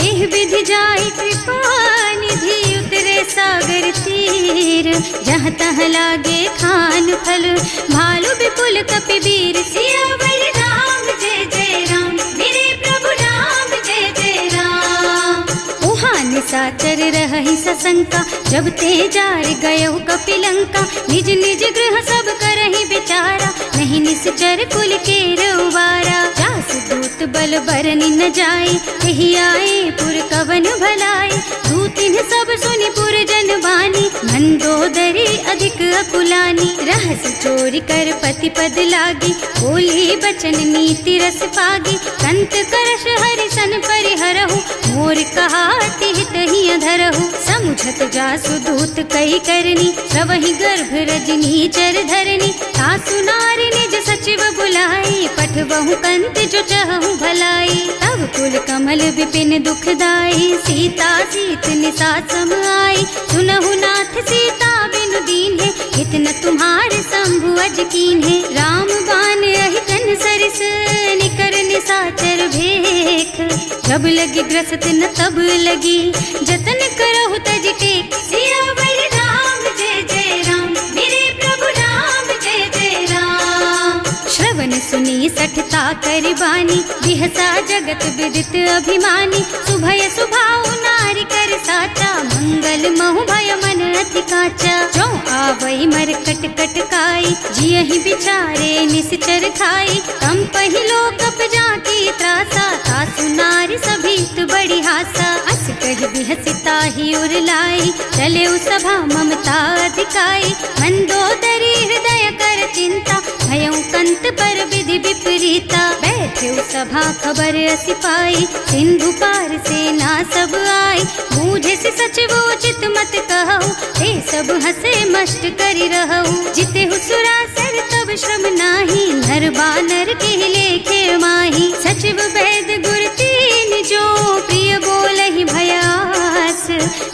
एह विधि जाहि कृपा निधि, उतरे सागर तीर। जहाँ तहाँ लागे खान फल, भालु विपुल कपिवीर। सियावर राम जय जय राम, मेरे प्रभु राम जय जय राम। कर रही सशंका, जब ते जार गयो कपिलंका। निज निज गृह सब करही विचारा, नहीं निश्चर कुल के रउबारा। जास दूत बल बरनि न जाई, यही आए पुर कवन भलाई। दूतिन सब सुनि पुर जन बानी, मंदोदरी अधिक अकुलानी। रहस चोरी कर पति पद लागी, बोली बचन नीति रस पागी। कंत करश हरि सन परिहरहु, मोर कहाति हित ही अधरहु। समुझत जासु दूत कही करनी, सवहि गर्भ रजनी चर धरनी। सासु नारी निज सचिव बुलाई, पठवहु कंत जो चहु भलाई। तब कुल कमल विपिन दुखदाई, सीता सीत निसा सम आई। सुनहु नाथ सीता बिनु दीन्हे, इतना तुम्हारे शंभु अज कीन्हे। राम बान अहितन सरिस, निकर निसाचर भेख। जब लगी ग्रसत न तब लगी, जतन करहु तज टेक। सियावर राम जय जय राम, मेरे प्रभु राम जय जय राम। श्रवण सुनी सठता कर बानी, बिहसा जगत विदित अभिमानी। सुभय सुभाउ नारी कर साचा, मंगल महु भय मन अति काचा। जो आवई मरकट कटकाई, जियहि बिचारे निश्चर खाई। तम पहिलो कप जाकी त्रासा, सासु नारी सभीत बड़ी हासा। अस कहि बिहसिता ही उर लाई, चले सभा ममता अधिकाई। मंदोदरी हृदय कर चिंता, भयउ कंत पर विधि विपरीता। बैठे सभा खबर असी पाई, सिंधु पार सेना सब आई। बूझे से सचिव उचित मत कहु, ते सब हसे मष्ट करि रहु। जिते सुरासर तब श्रम नाही, नर बानर के लेखे माही। सचिव वैद गुर तीन जो, प्रिय बोलहि भयास।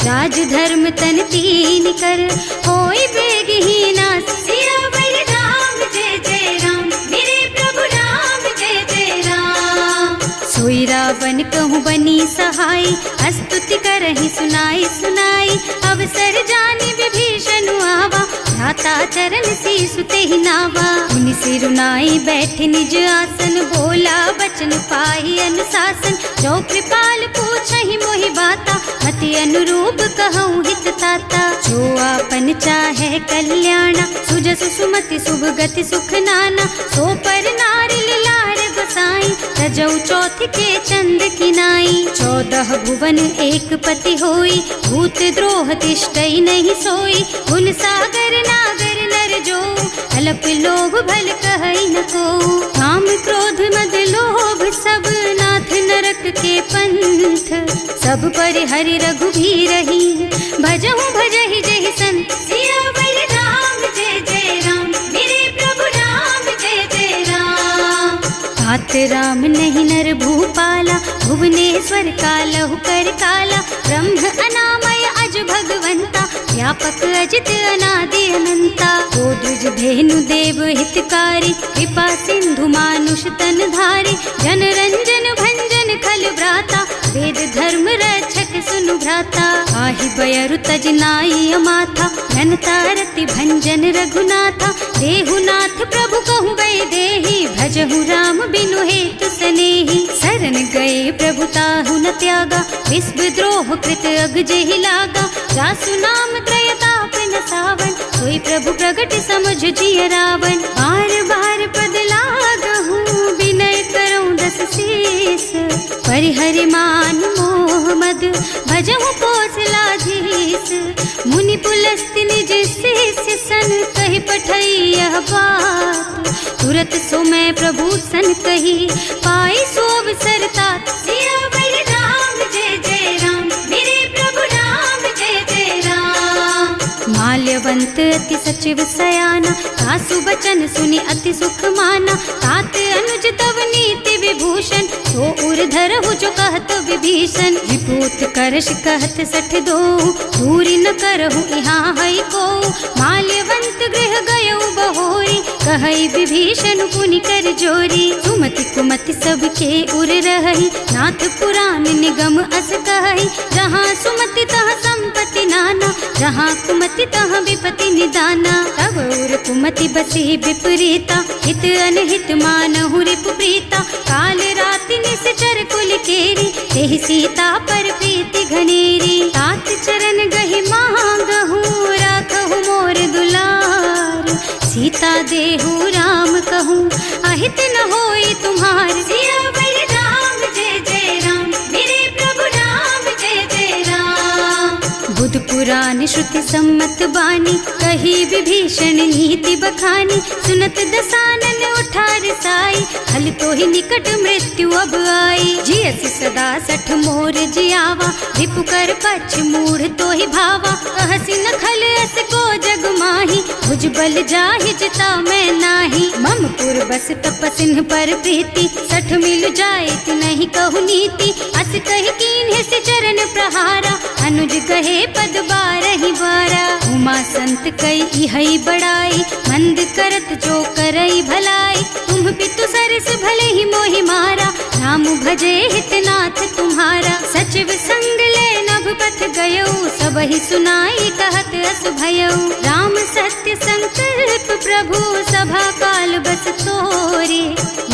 राज धर्म तन तीन कर, होई बेगहि नास। सियावर राम जय जय राम, मेरे प्रभु राम जय जय राम। सोई रावण कहूँ बनी सहाई, स्तुति करहि सुनाई सुनाई। अवसर जानी विभीषण आवा, भ्राता चरण सीसु तेहि नावा। मुनि सिरुनाई बैठे निज आसन, बोला बचन पाई अनुशासन। जो कृपाल पूछहि मोहि बाता, मति अनुरूप कहूँ हित ताता। जो आपन चाहे कल्याणा, सुजसु सुमति शुभ गति सुख नाना। सो पर नारी लार गोसाई, तजौ चौथ के चंद किनाई। 14 भुवन एक पति होई, भूत द्रोह तिष्ठई नहीं सोई। गुण सागर नागर नर जो, अल्प लोभ भल कहई न को। काम क्रोध मद लोभ सब, नाथ नरक के पंथ। सब पर हरि रघुबीरहि, भजहु भजहि जहि संत। सियावर राम जय जय राम, मेरे प्रभु राम जय जय राम। तात राम नहीं नर भूपाला, भुवनेश्वर कालहु कर काला। ब्रह्म अनामय अज भगवंता, व्यापक अजित अनादि अनंता। गोद्विज धेनु देव हितकारी, कृपा सिंधु मानुष तन धारी। जन रंजन भंजन खल भ्राता, वेद धर्म रक्षक सुनु भ्राता। आहि बयरु तज नाई अमाथा, घनता रति भंजन रघुनाथा। देहुनाथ प्रभु कहु गए देहि, भजहु राम बिनु हेतु सनेहि। शरण गए प्रभु ताहु न त्यागा, विश्व द्रोह कृत अग जेहि लागा। जासु नाम त्रयताप न सावन, सोई प्रभु प्रगट समझ जिय रावण। बार बार पद लागहु, विनय करऊं दस शीस। परिहरि मान मोह मद, भजहु कौशलाधीश। मुनि पुलस्त्य निज शिष्य सन, कहि पठई यह बात। तुरत सो मैं प्रभु सन कही, पाई सो अवसर तात। सियावर राम जय जय राम, मेरे प्रभु राम जय जय राम। माल्यवंत अति सचिव सयाना, सासु बचन सुनि अति सुख माना। तात अनुज तव नीति विभूषण, सो उर धरहु जो कहत विभीषण। विभूत करश कहत सठ दो, दूरी न करहु यहाँ है को। माल्यवंत गृह गयो बहोरी, कहई विभीषण पुनि कर जोरी। सुमति कुमति सबके उर रही, नाथ पुराण निगम अस कहई। जहाँ सुमति तहाँ संपत्ति नाना, जहाँ कुमति तहाँ विपति निदाना। तब उर कुमति बसी विपरीता, हित अनहित मानहु रिपु प्रीता। काल रात अति निश्चर कुल केरी, तेहि सीता पर प्रीति घनेरी। तात चरण गहि मांगहु, राखहु मोर दुलार। सीता देहु राम कहूँ, अहित न होई तुम्हार। सियावर राम जय जय राम, मेरे प्रभु राम जय जय राम। बुध पुराण श्रुति सम्मत बानी, कही विभीषण नीति बखानी। सुनत दसानन उठा रिसाई, हल तो ही निकट मृत्यु अब आई। जियसि सदा सठ मोर जियावा, रिपु कर पछ मूढ़ तो ही भावा। कहसि न खल अस को जग माही, भुज बल जाहि जिता मैं नाही। मम पुर बस तपसिन पर प्रीति, सठ मिल जाए तु नहीं कहु नीति। अस कहि कीन्हे से चरण प्रहारा, अनुज कहे पद बारहि बारा। उमा संत कई इहै बड़ाई, मंद करत जो करई भलाई। तुम पितु सरस भले ही मोहि मारा, राम भजे हितनाथ तुम्हारा। सचिव संग ले नभ पथ गयौ, सबहि सुनाई कहत अस भयौ। राम सत्य संकल्प प्रभु, सभा काल बस तोरे।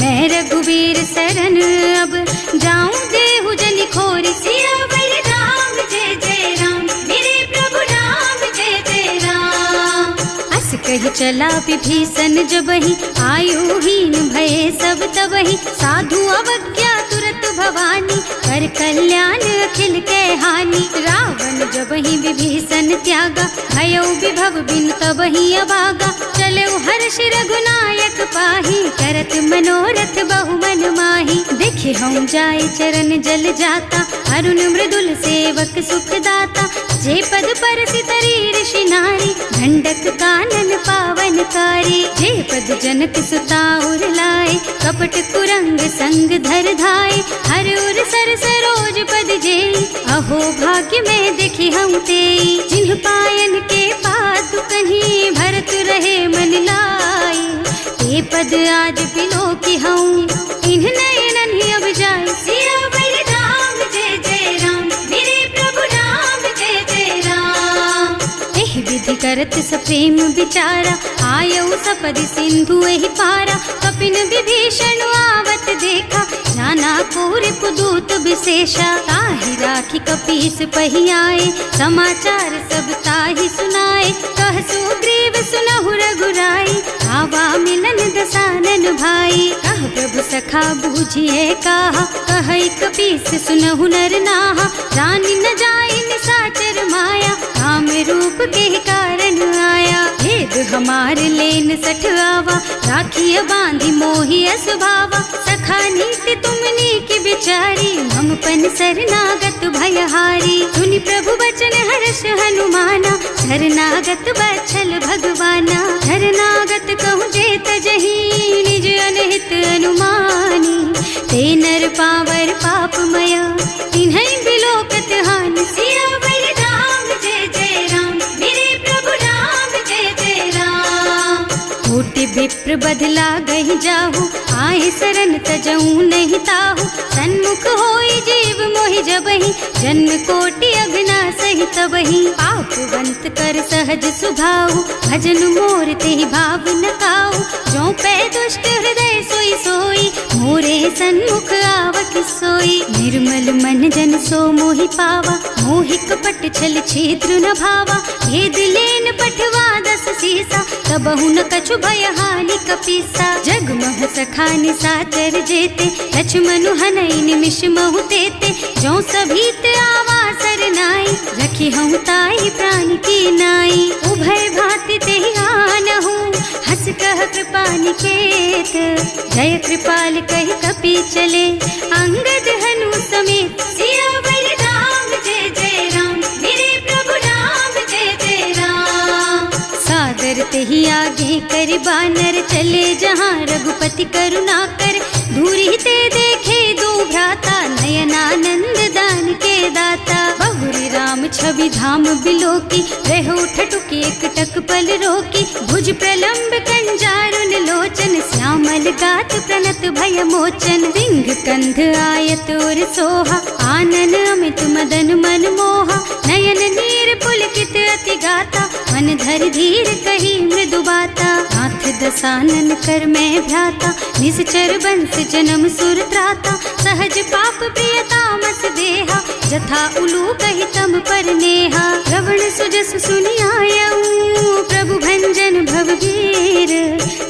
मैं रघुवीर शरण अब, जाऊं देहु जनि खोरी। सियावर राम जय जय राम, मेरे प्रभु राम जय जय राम। अस कहि चला विभीषण जबहि, आयुहीन भये सब तबहि। साधु अवज्ञा तुरत भवानी, कर कल्याण अखिल के हानि। रावण जबहि विभीषण त्यागा, भयो विभव बिनु तबहि अभागा। चलऊ हर्ष रघुनायक पाहि, करत मनोरथ बहु मन माहि। देखे हम जाय चरण जल जाता, अरुण मृदुल सेवक सुख दाता। जे पद परसि तरी ऋषि नारी, ढंडक कानन पावन कारी। जे पद जनक सुता उर लाए, कपट कुरंग संग धर धाय। हर उर सर सरोज पद जेई, अहो भाग्य में देखी हम तेई। जिन्ह पायन के पादु कहीं, भरत रहे मन लाई। ते पद आज बिलो की हूँ, इन्ह नयनन ही अब जाए। सियावर राम जय जय राम, मेरे प्रभु राम जय जय राम। एहि विधि करत सप्रेम विचारा, आयऊ सपदि सिंधु एहि पारा। कपिन विभीषण आवत देखा, जाना कोरि पुदूत विशेषा। ताहि राखी कपीस पहि आए, समाचार सब ताहि सुनाए। कह सुग्रीव सुनहु रघुराई, आवा मिलन दसानन भाई। कह प्रभु सखा बूझिए काहा, कहै कपीस सुनहु नर नाहा। जानि न जाय निसाचर माया, काम रूप के कारण आया। भेद हमार लेन सठ आवा, राखिय बांधि मोहि असुभावा। सखा नीति तुमनी की बिचारी, मम पन शरणागत भयहारी। सुनि प्रभु बचन हर्ष हनुमाना, शरणागत बच्छल भगवाना। शरणागत कहूँ जे तजहि, निज अनहित अनुमानी। ते नर पावर पापमया, तिन्है बिलोकत हानि। सियावर राम जय जय राम, मेरे प्रभु राम जय जय राम। कोटि विप्र बदला गहि जाहु, आए शरण तजऊ नहीं ताहु। सन्मुख होई जीव मोहि जबहि, जन्म कोटि अघना सहि तबहि। पापवंत कर सहज सुभाहु, भजन मोर तेहि भाव न काहु। जो पै दुष्ट हृदय सोई सोई, मोरे सन्मुख आवक सोई। निर्मल मन जन सो मोहि पावा, मोहि कपट छल छिद्र न भावा। भेद लेन पठवा दस सीसा, तबहु न कछु भय हानि कपीसा। जग मह सखा निसाचर जेते, लक्ष्मणु हनई निमिष महु तेते। जो सभीत आवा सरनाई, रखी हूँ ताई प्राण की नाई। उभय भांति तेहि आनहु, हस कह कृपा निकेत। जय कृपाल कहि कपि चले, अंगद हनु समेत। सियावर राम जय जय राम, मेरे प्रभु राम जय जय राम। सादर तेहि आगे कर बानर, चले जहाँ रघुपति करुणा कर। दूरी ते देखे दो भ्राता, नयनानंद दान के दाता। बहुरी राम छवि धाम बिलोकी, रहो ठटुकी एकटक पल रोकी। भुज प्रलंब कंजारुन लोचन, श्यामल गात प्रणत भय मोचन। सिंह कंध आयत और सोहा, आनन अमित मदन मन मोहा। नयन नीर पुलकित अति गाता, मन धर धीर कही मृदु बाता। नाथ दसानन कर मैं भ्राता, निश्चर बंस जन्म सुर त्राता, सहज पाप प्रिय तामस देहा, जथा उलू कहि तम पर नेहा। श्रवण सुजस सुनि आयऊ प्रभु भंजन भवभीर,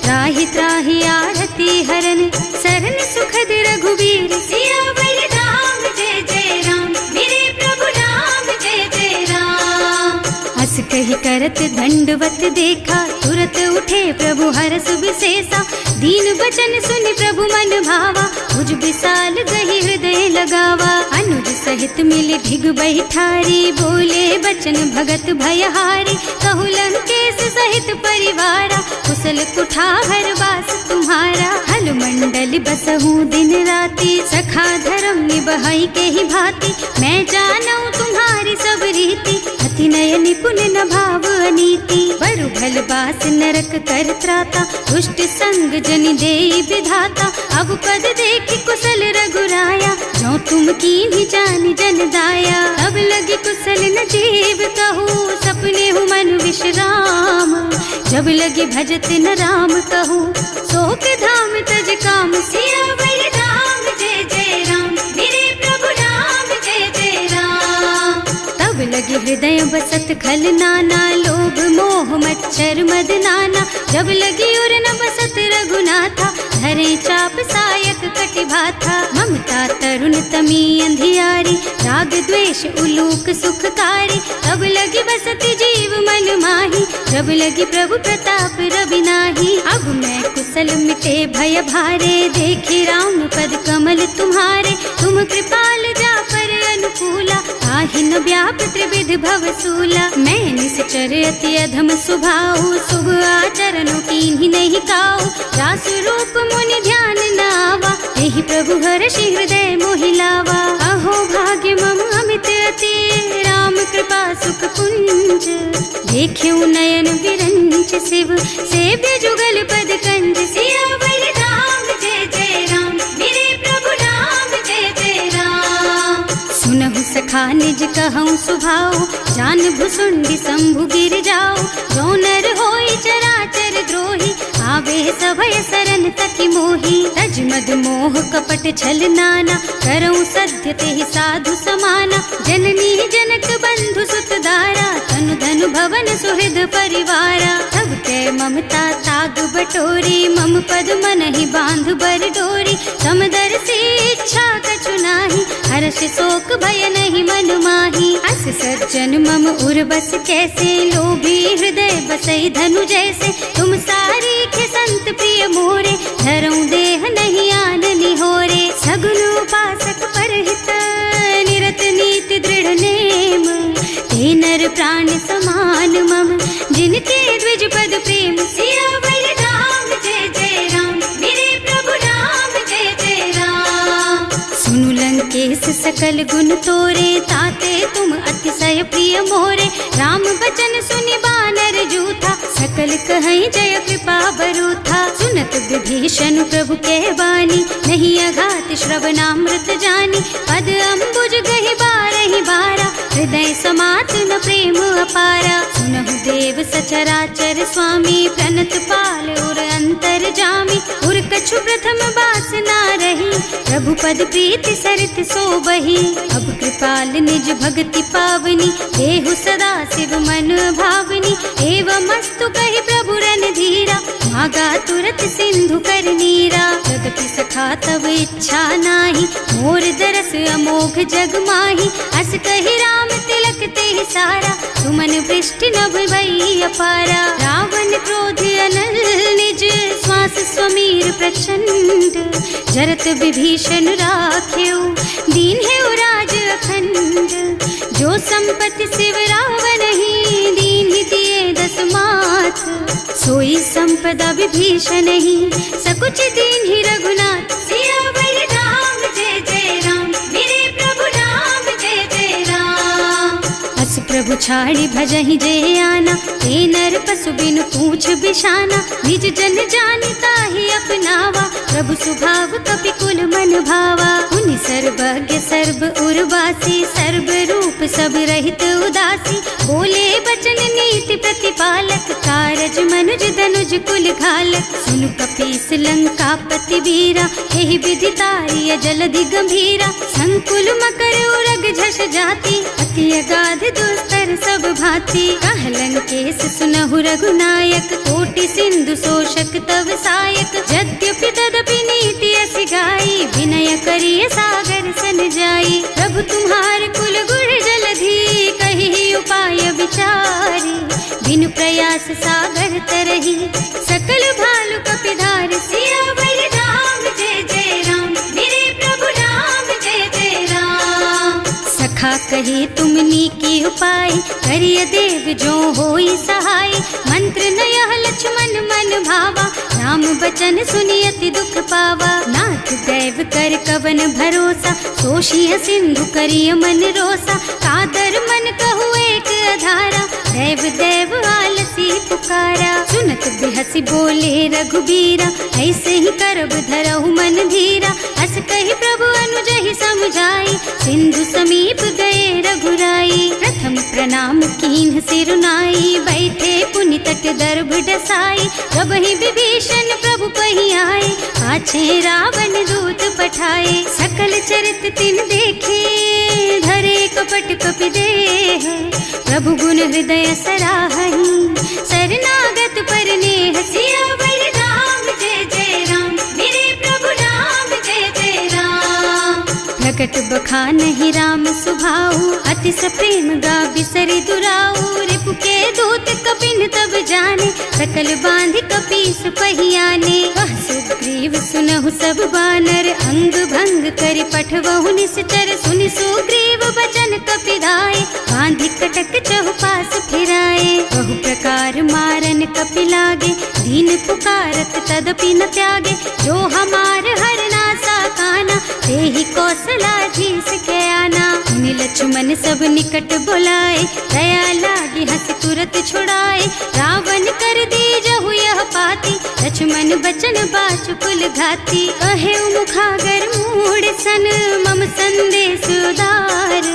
त्राहि त्राहि आरती हरन सरन सुखद रघुबीर। सियावर राम जय जय राम, मेरे प्रभु राम जय जय राम। हस कहि करत दंडवत देखा, तुरत उठे प्रभु हरस विशेषा, दीन बचन सुनि प्रभु मन भावा, भुज विशाल गहि हृदय लगावा। अनुज सहित मिल ढिग बैठारी, बोले बचन भगत भयहारी, कहु लंकेश सहित परिवारा, कुशल कुठार वास तुम्हारा। हल मंडल बसहु दिन राति, सखा धर्म निबहई के ही भांति, मैं जानऊ तुम्हारी सब रीति, अति नय निपुण न भाव अनीति। बरु भल बास नरक कर त्राता, दुष्ट संग जन देई विधाता, अब पद देखि कुशल रघुराया, जो तुम कीन्ही जानि जन दाया। अब लगी कुशल न जीव कहूँ, सपने हूँ मन विश्राम, जब लगी भजत न राम कहूँ, शोक धाम तज काम। सियावर राम जय जय राम, मेरे प्रभु राम जय जय राम। तब लगी हृदय बसत खल नाना, लोभ मोह मच्छर मद नाना, जब लगी उर न बसत रघुनाथा, धरे चाप सायक कटि भाथा। ममता तरुण तमी अंधियारी, राग द्वेष उलूक सुखकारी, तब लगी बसती जीव मन माही, जब लगी प्रभु प्रताप रवि नाही। अब मैं कुशल मिटे भय भारे, देखे राम पद कमल तुम्हारे, तुम कृपाल जा पर अनुकूला, आहि न व्याप त्रिविध भवसूला। मैं निश्चर अति अधम स्वभाव, शुभ आचरणों कीन्ही नहीं काऊ, रास रूप मुनि ध्यान नावा, यही प्रभु हर्षि हृदय मोहिलावा। अहो भाग्य मम अमित अति, राम कृपा सुख पुंज, देख्यु नयन विरंच शिव, सेव्य जुगल पद कंज। सियावर राम जय जय राम, मेरे प्रभु राम जय जय राम। सुनहु सखा निज कहूँ सुभाऊ, जान भुसुंडी शंभु गिर जाओ, जो नर होई चराचर द्रोही, आवे सभय सरन तकि मोही। तज मद मोह कपट छल नाना, करऊँ सत्य तेहि साधु समाना, जननी जनक बंधु सुत दारा, तनु धनु भवन सुहृद परिवारा। तब के ममता ताग बटोरी, मम पद मनहि बांध बर डोरी, समदर से इच्छा कछु नाही, हर्ष शोक भय नहीं मन माही। अस सज्जन मम उर बस कैसे, लोभी हृदय बसई धनु जैसे, तुम सारी खे संत प्रिय मोरे, धरऊँ देह नहीं आन निहोरे। सगुन उपासक परहित, निरत नीति दृढ़ नेम, ते नर प्राण समान मम, जिनके द्विज पद प्रेम। सियावर राम जय जय राम, मेरे प्रभु राम जय जय राम। सुनु लंकेश सकल गुण तोरे, ताते तुम अतिशय प्रिय मोरे, राम बचन सुनि बानर जूथा, सकल कहई जय कृपा बरूथा। सुनत विभीषण प्रभु के बानी, नहीं अघात श्रवणामृत जानी, पद अम्बुज गहि बारहि बारा, हृदय समात न प्रेम अपारा। सुनहु देव सचराचर स्वामी, प्रणत पाल उर अंतर जामी, उर कछु प्रथम बास ना रही, प्रभु पद प्रीति सरित सोबही। अब कृपाल निज भक्ति पावनी, देहु सदा शिव मन भावनी, एवं मस्तु कहि प्रभु रन धीरा, मागा तुरत सिंधु कर नीरा। यद्यपि सखा तब इच्छा नाही, मोर दरस अमोघ जग माही, अस कहि राम तिलक तेहि सारा, सुमन वृष्टि नभ भई अपारा। रावण क्रोध अनल निज, श्वास स्वमीर प्रचंड, जरत विभीषण राख्यो, दीन है राज अखंड। जो संपत्ति शिव रावण ही, दीन ही दिए दस माथ, सोई संपदा विभीषण ही, सकुच दीन ही रघुनाथ। सियावर राम जय जय राम, मेरे प्रभु राम जय जय राम। अस प्रभु छाड़ी भजहि जे आना, हे नर पशु बिनु पूछ बिशाना, निज जन जानि ताहि अपनावा, प्रभु सुभाव कपि कुल मन भावा। उनि सर्वज्ञ सर्व उर्वासी, सर्व रूप सब रहित उदासी, बोले बचन नीति प्रतिपालक, कारज मनुज धनुज कुल घालक। सुनु कपीस लंकापति वीरा, एहि विधि तारिय जलधि गंभीरा, संकुल मकर उरग झष जाति, अति अगाध दुस्तर सब भांति। कहलन केस सुनहु रघुनायक, कोटि सिंधु शोषक तव सायक, यद्यपि तदपि नीति अस गाई, विनय करिय सागर सन जाई। प्रभु तुम्हार कुल गुण जलधि, कहि उपाय विचारी, बिनु प्रयास सागर तरही, सकल भालु कपिधार। सियावर राम जय जय राम, मेरे प्रभु राम जय जय राम। सखा कहे तुमनी की उपाय, करिय देव जो होई सहाय। मंत्र नयह लक्ष्मण मन भावा, राम बचन सुनि अति दुख पावा। नाथ दैव कर कवन भरोसा, सोषिय सिंधु करिय मन रोसा। कादर मन कहु एक अधारा, दैव दैव आलसी पुकारा। सुनत बिहसी बोले रघुबीरा, ऐसे ही करब धरहु मन धीरा। अस कहि प्रभु अनुजहि समझाई, सिंधु समीप गए रघुराई। प्रथम प्रणाम कीन्ह सिरुनाई, बैठे पुनि तट दर्भ डसाई। कबहि विभीषण प्रभु पहि आए, पाछे रावण दूत पठाए। सकल चरित तिन देखे, धरे कपट कपि देह। प्रभु गुण हृदय सराहहि, शरणागत पर नेह। सियावर राम जय जय राम, मेरे प्रभु राम जय जय राम। प्रकट बखानहि राम सुभाऊ, अति सप्रेम गा बिसरि दुराऊ। रिपु के दूत कपिन तब जाने, सकल बांधि कपीस पहियाने। वह सुग्रीव सुनहु सब बानर, अंग भंग करि पठवहु निश्चर। सुनि सुग्रीव बचन कपिधाय, बांधि कटक चहुपास फिराए। बहु प्रकार मारन कपि लागे, दीन पुकारत तदपि न त्यागे। जो हमार हरनासा काना, तेहि कौशलाधीश के आना। मुनि लक्ष्मण सब निकट बुलाए, दया लागी हंस तुरत छुड़ाए। रावण कर दीजहु यह पाती, लक्ष्मण बचन बाचु कुल घाती। कहे मुखागर मूढ़ सन, मम संदेश उदार।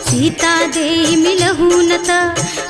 सीता दे मिलहु न त,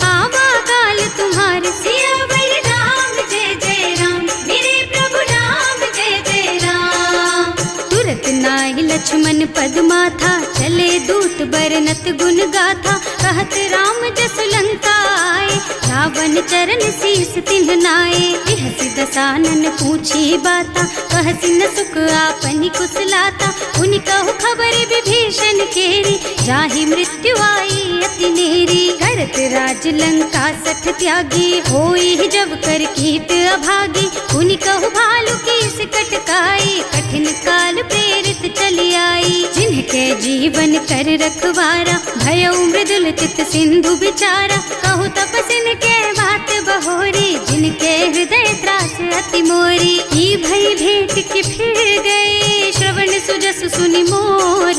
आवा काल तुम्हार। सियावर राम जय जय राम, मेरे प्रभु राम जय जय राम। तुरत नाहि लक्ष्मण पद माथा, चले दूत बरनत गुण गाथा। कहत राम जस लंका आए, रावण चरण शीस तिन्ह नाए। बिहसि दसानन पूछी बाता, कहसि न सुख आपनि कुशलाता। उनि कहु खबर विभीषण केरी, जाहि मृत्यु आई अति नेरी। करत राज लंका सठ त्यागी, होई जब कर कीट अभागी। उनि कहु भालु कीस कटकाई, कठिन काल प्रेरित चली आई। जिनके जीवन कर रखवारा, भयउ मृदुल चित सिंधु बिचारा। कहु तपसिन के बात बहोरी, जिनके हृदय त्रास अति मोरी। की भई भेंट कि फिर गए, श्रवण सुजस सुनि मोर।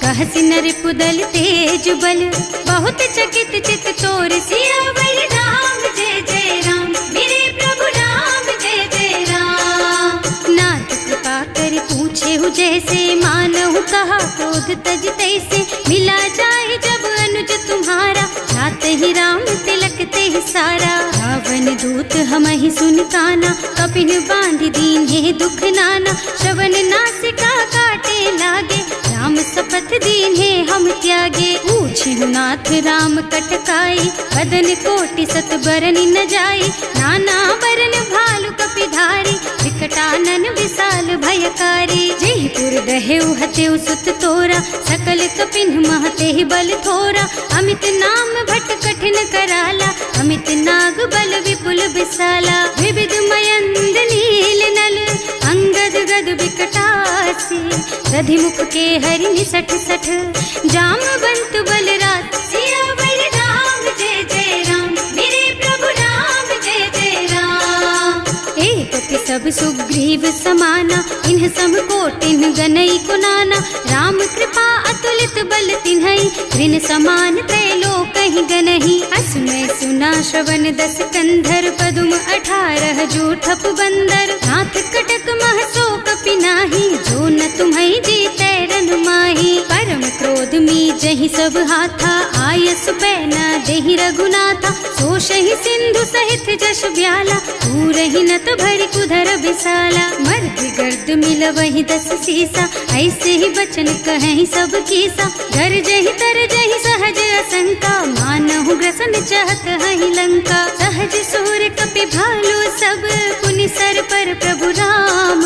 कहसि नर पुदल तेज बल, बहुत चकित चित तोर। सियावर राम जय जय राम, मेरे प्रभु राम जय जय राम। नाथ कृपा कर पूछे हु जैसे, मानहु कहा क्रोध तज तैसे। मिला जाए जब अनुज तुम्हारा, जात ही राम तिलक ते सारा। रावण दूत हमहि सुन काना, कपिन बांधि दीन्हे दुख नाना। श्रवण नासिका काटे लागे, राम शपथ दीन्हे हम त्यागे। पूछिहु नाथ राम कटकाई, बदन कोटि सत बरनि न जाई। नाना बरन भालु कपिधारी, विकटानन विशाल भयकारी। जयपुर दहेउ हतेउ सुत तोरा, सकल कपिन महते बल थोरा। अमित नाम भट कठिन कराला, अमित नाग बल विपुल विशाला। विविध मयंद नील नल, अंगद गद विकटासी। दधिमुख के हरि निसठ सठ, जामवंत बलराज। सियावर राम जय जय राम, मेरे प्रभु राम जय जय राम। एक सब सुग्रीव समाना, इन्ह सम कोटिन गनई को नाना। राम कृपा अतुलित बल तिन्हई, ऋण समान त्रैलोक कहीं गनहि। असमय सुना श्रवण 10 कंधर, पदुम 18 जूठप बंदर। नाथ कटक मह सो कपि नाही, जो न तुम्हई जीतै रन माही। परम क्रोध मी जहि सब हाथा, आयस पैना देहि रघुनाथा। सोषहि सिंधु सहित जश ब्याला, पूरहि नत भरि कुधर बिसाला। मर्द गर्द मिलवहि 10 सीसा, ऐसे ही बचन कहें सब कीसा। गरजहि तरजहि सहज असंका, मानहु ग्रसन चाहत हहि लंका। सहज सूर कपि भालु सब, पुनि सर पर प्रभु राम।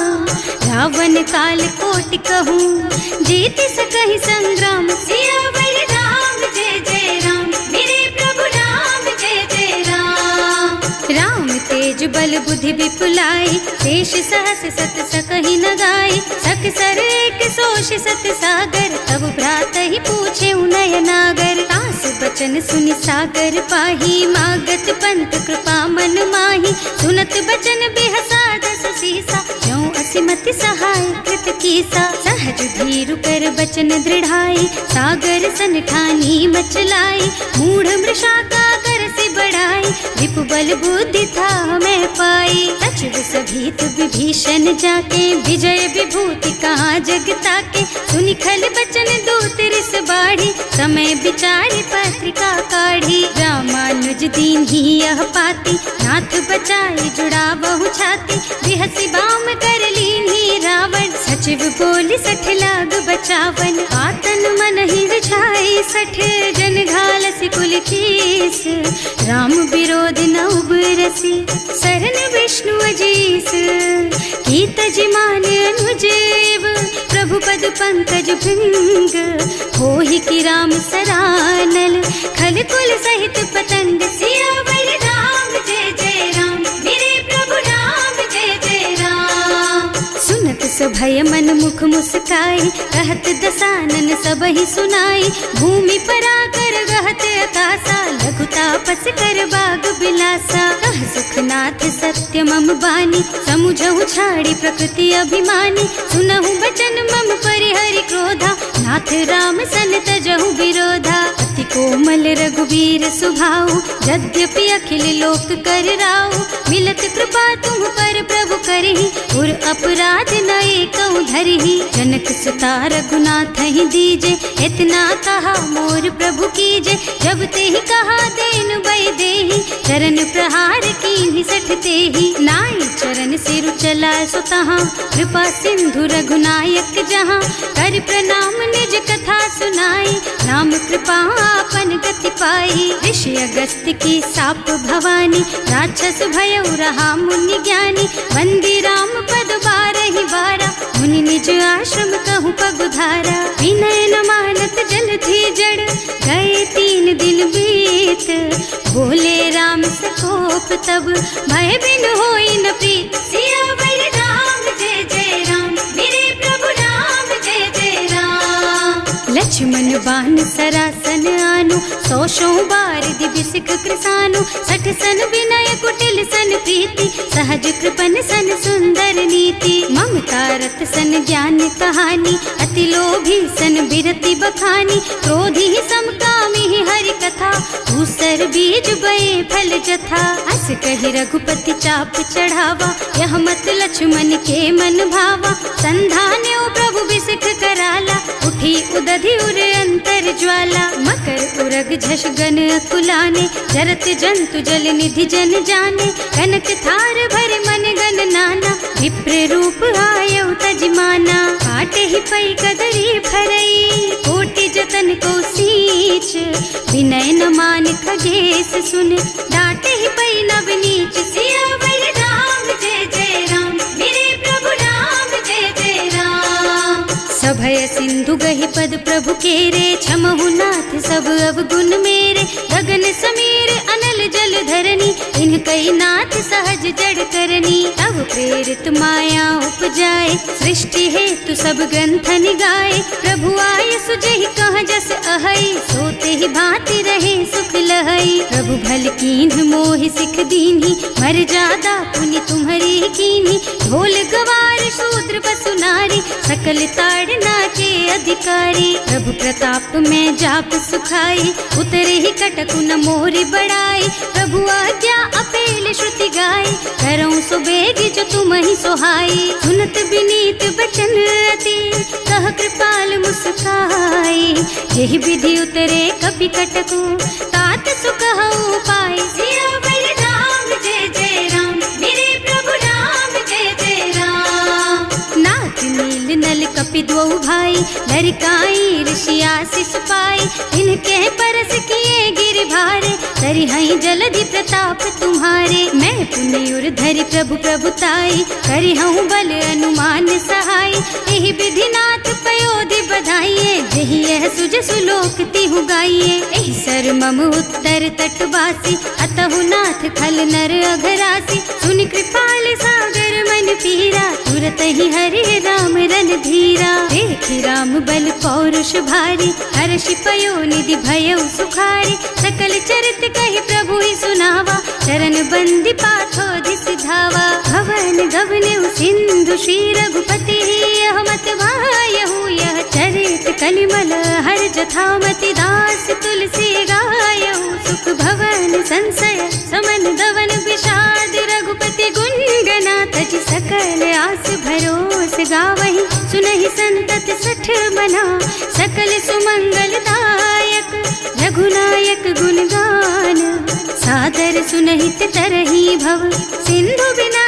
रावण काल कोटि कहूँ, जीति सकहि संग्राम। सियावर राम जय जय राम, मेरे प्रभु राम जय जय राम। राम तेज बल बुद्धि विपुलाई, शेष सहस सत सकहि न गाई। सकसर एक सोष सत सागर, तब भ्रात ही पूछे उनय नागर। आस बचन सुनि सागर पाही, मागत पंत कृपा मन माही। सुनत बचन बिहसा 10 सीसा, ज्यों असिमति सहाय कृत कीसा। सहज धीरु कर बचन दृढ़ाई, सागर सन ठानी मचलाई। मूढ़ मृषा का कर से बढ़ाई, विपु बल बुद्धि था मैं पाई। सचिव सभीत विभीषण जाके, विजय विभूति कहाँ जग ताके। सुनि खल बचन दूत रिस बाढ़ी, समय विचारि पत्रिका काढ़ी। रामानुज दीन ही यह पाती, नाथ बचाई जुड़ा बहु छाती। बिहसी बाम कर लीन ही रावण, सचिव बोली 60 लाग बचावन। आतन मन ही रिझाई 60, जन घालसी कुल कीस। राम विरोध न उबरसी, सरन विष्णु अजीस। की तज मान अनुजेव, प्रभु पद पंकज भृंग। होहि की राम सरानल, खल कुल सहित पतंग। सियावर राम जय जय राम, मेरे प्रभु राम जय जय राम। सुनत सभय मन मुख मुस्काई, कहत दसानन सबहि सुनाई। भूमि पराकर गहत आकाशा, लघु तापस कर बाग बिलासा। कह सुखनाथ सत्य मम बानी, समुझहु छाड़ी प्रकृति अभिमानी। सुनहु बचन मम परिहरि क्रोधा, नाथ राम सन तजहु विरोधा। अति कोमल रघुवीर सुभाऊ, यद्यपि अखिल लोक कर राऊ। मिलत कृपा तुम पर प्रभु करहि, उर अपराध न एकौ धरहि। जनक सुता रघुनाथ ही दीजे, इतना कहा मोर प्रभु कीजे। जब ते ही कहा देन बई देहि, चरण प्रहार कीन्हि 60 तेहि। नाई चरण सिरु चला सुतहाँ, कृपा सिंधु रघुनायक जहाँ। कर प्रणाम निज कथा सुनाई, नाम कृपा आपन गति पाई। ऋषि अगस्त्य की साप भवानी, राक्षस भयउ रहा मुनि ज्ञानी। वंदी राम पद 12 बारा, मुनि निज आश्रम कहूँ पगुधारा। विनय न मानत जलधि जड़, गए 3 दिन बीत। बोले राम सकोप तब, भय बिन होई न प्रीत। सियावर राम जय जय राम, मेरे प्रभु राम जय जय राम। लक्ष्मण बान सरासन आनु, 100 बारिधि बिसिख कृसानु। 60 सन विनय कुटिल सन प्रीति, सहज कृपन सन सुंदर नीति। ममता रत सन ज्ञान कहानी, अति लोभी सन बिरति बखानी। क्रोधी समकामी हरि कथा, दूसर बीज बये फल जथा। अस कहि रघुपति चाप चढ़ावा, यह मत लक्ष्मण के मन भावा। संधान्यो प्रभु बिसिख कराला, उठी उदधि उर अंतर ज्वाला। मकर उरग झष गन अकुलाने, जरत जंतु जल निधि जन जाने। कनक थार भर मन गन नाना, विप्र रूप आयौ तजमाना। काटे ही पै कदरी भरई, कोटि जतन को सींच। विनय न मान खगेश सुन, डांटे ही पै नव नीच। सियावर राम जय जय राम, मेरे प्रभु राम जय जय राम। अभय सिंधु गहि पद प्रभु केरे, क्षमहु नाथ सब अवगुण मेरे। गगन समीर अनल जल धरनी, इनकई नाथ सहज जड़ करनी। तब प्रेरित माया उपजाए, सृष्टि हेतु सब ग्रंथन गाए। प्रभु आय सुजहि कहाँ जस अहै, सोते ही भांति रहे सुख लहै। प्रभु भल कीन्ह मोहि सिख दीन्ही, मर्यादा पुनि तुम्हरी कीन्ही। ढोल गवार शूद्र पशु नारी, सकल ताड़ना के अधिकारी। प्रभु प्रताप में जाप सुखाई, उतरे ही कटकु न मोरि बड़ाई। प्रभु आज्ञा अपेल श्रुति गाई, करऊं सो बेग जो तुम ही सोहाई। सुनत विनीत बचन अति, कह कृपाल मुस्काई। यही विधि उतरे कपि कटकु, तात सुकहु पाई। सियावर राम जय जय राम, मेरे प्रभु राम जय जय राम। नाथ नील नल कपि द्वौ भाई, लरिकाई ऋषि आशीष पाई। इनके परस किए गिर भारे, तरि हई जलधि प्रताप तुम्हारे। मैं पुनि उर धरि प्रभु प्रभुताई, करि हूँ बल अनुमान सहाय। यही विधि नाथ पयोधि बधाइए, जही यह सुज सुलोक तिहु गाइए। एहि सर मम उत्तर तटवासी, अतहु नाथ खल नर अघरासी। सुनि कृपाल सागर मन पीरा, तुरत ही हरे राम रन धीरा। देखि राम बल पौरुष भारी, हर्षि पयोनिधि भयउ सुखारी। सकल चरित कहि प्रभु ही सुनावा, चरण बंदी पाथोधि सिधावा। भवन गवनेउ सिंधु श्री रघुपति, यह मत वायहु यह चरित कलिमल हर जथामति। दास तुलसी गायहु, सुख भवन संशय समन दवन विषाद। रघुपति गुण गना तज सकल आस भरोस गावहि। सुनहि संतत सठ मना, सकल सुमंगल दायक। रघुनायक गुण गान, सादर सुनहित तरहि भव। सिंधु बिना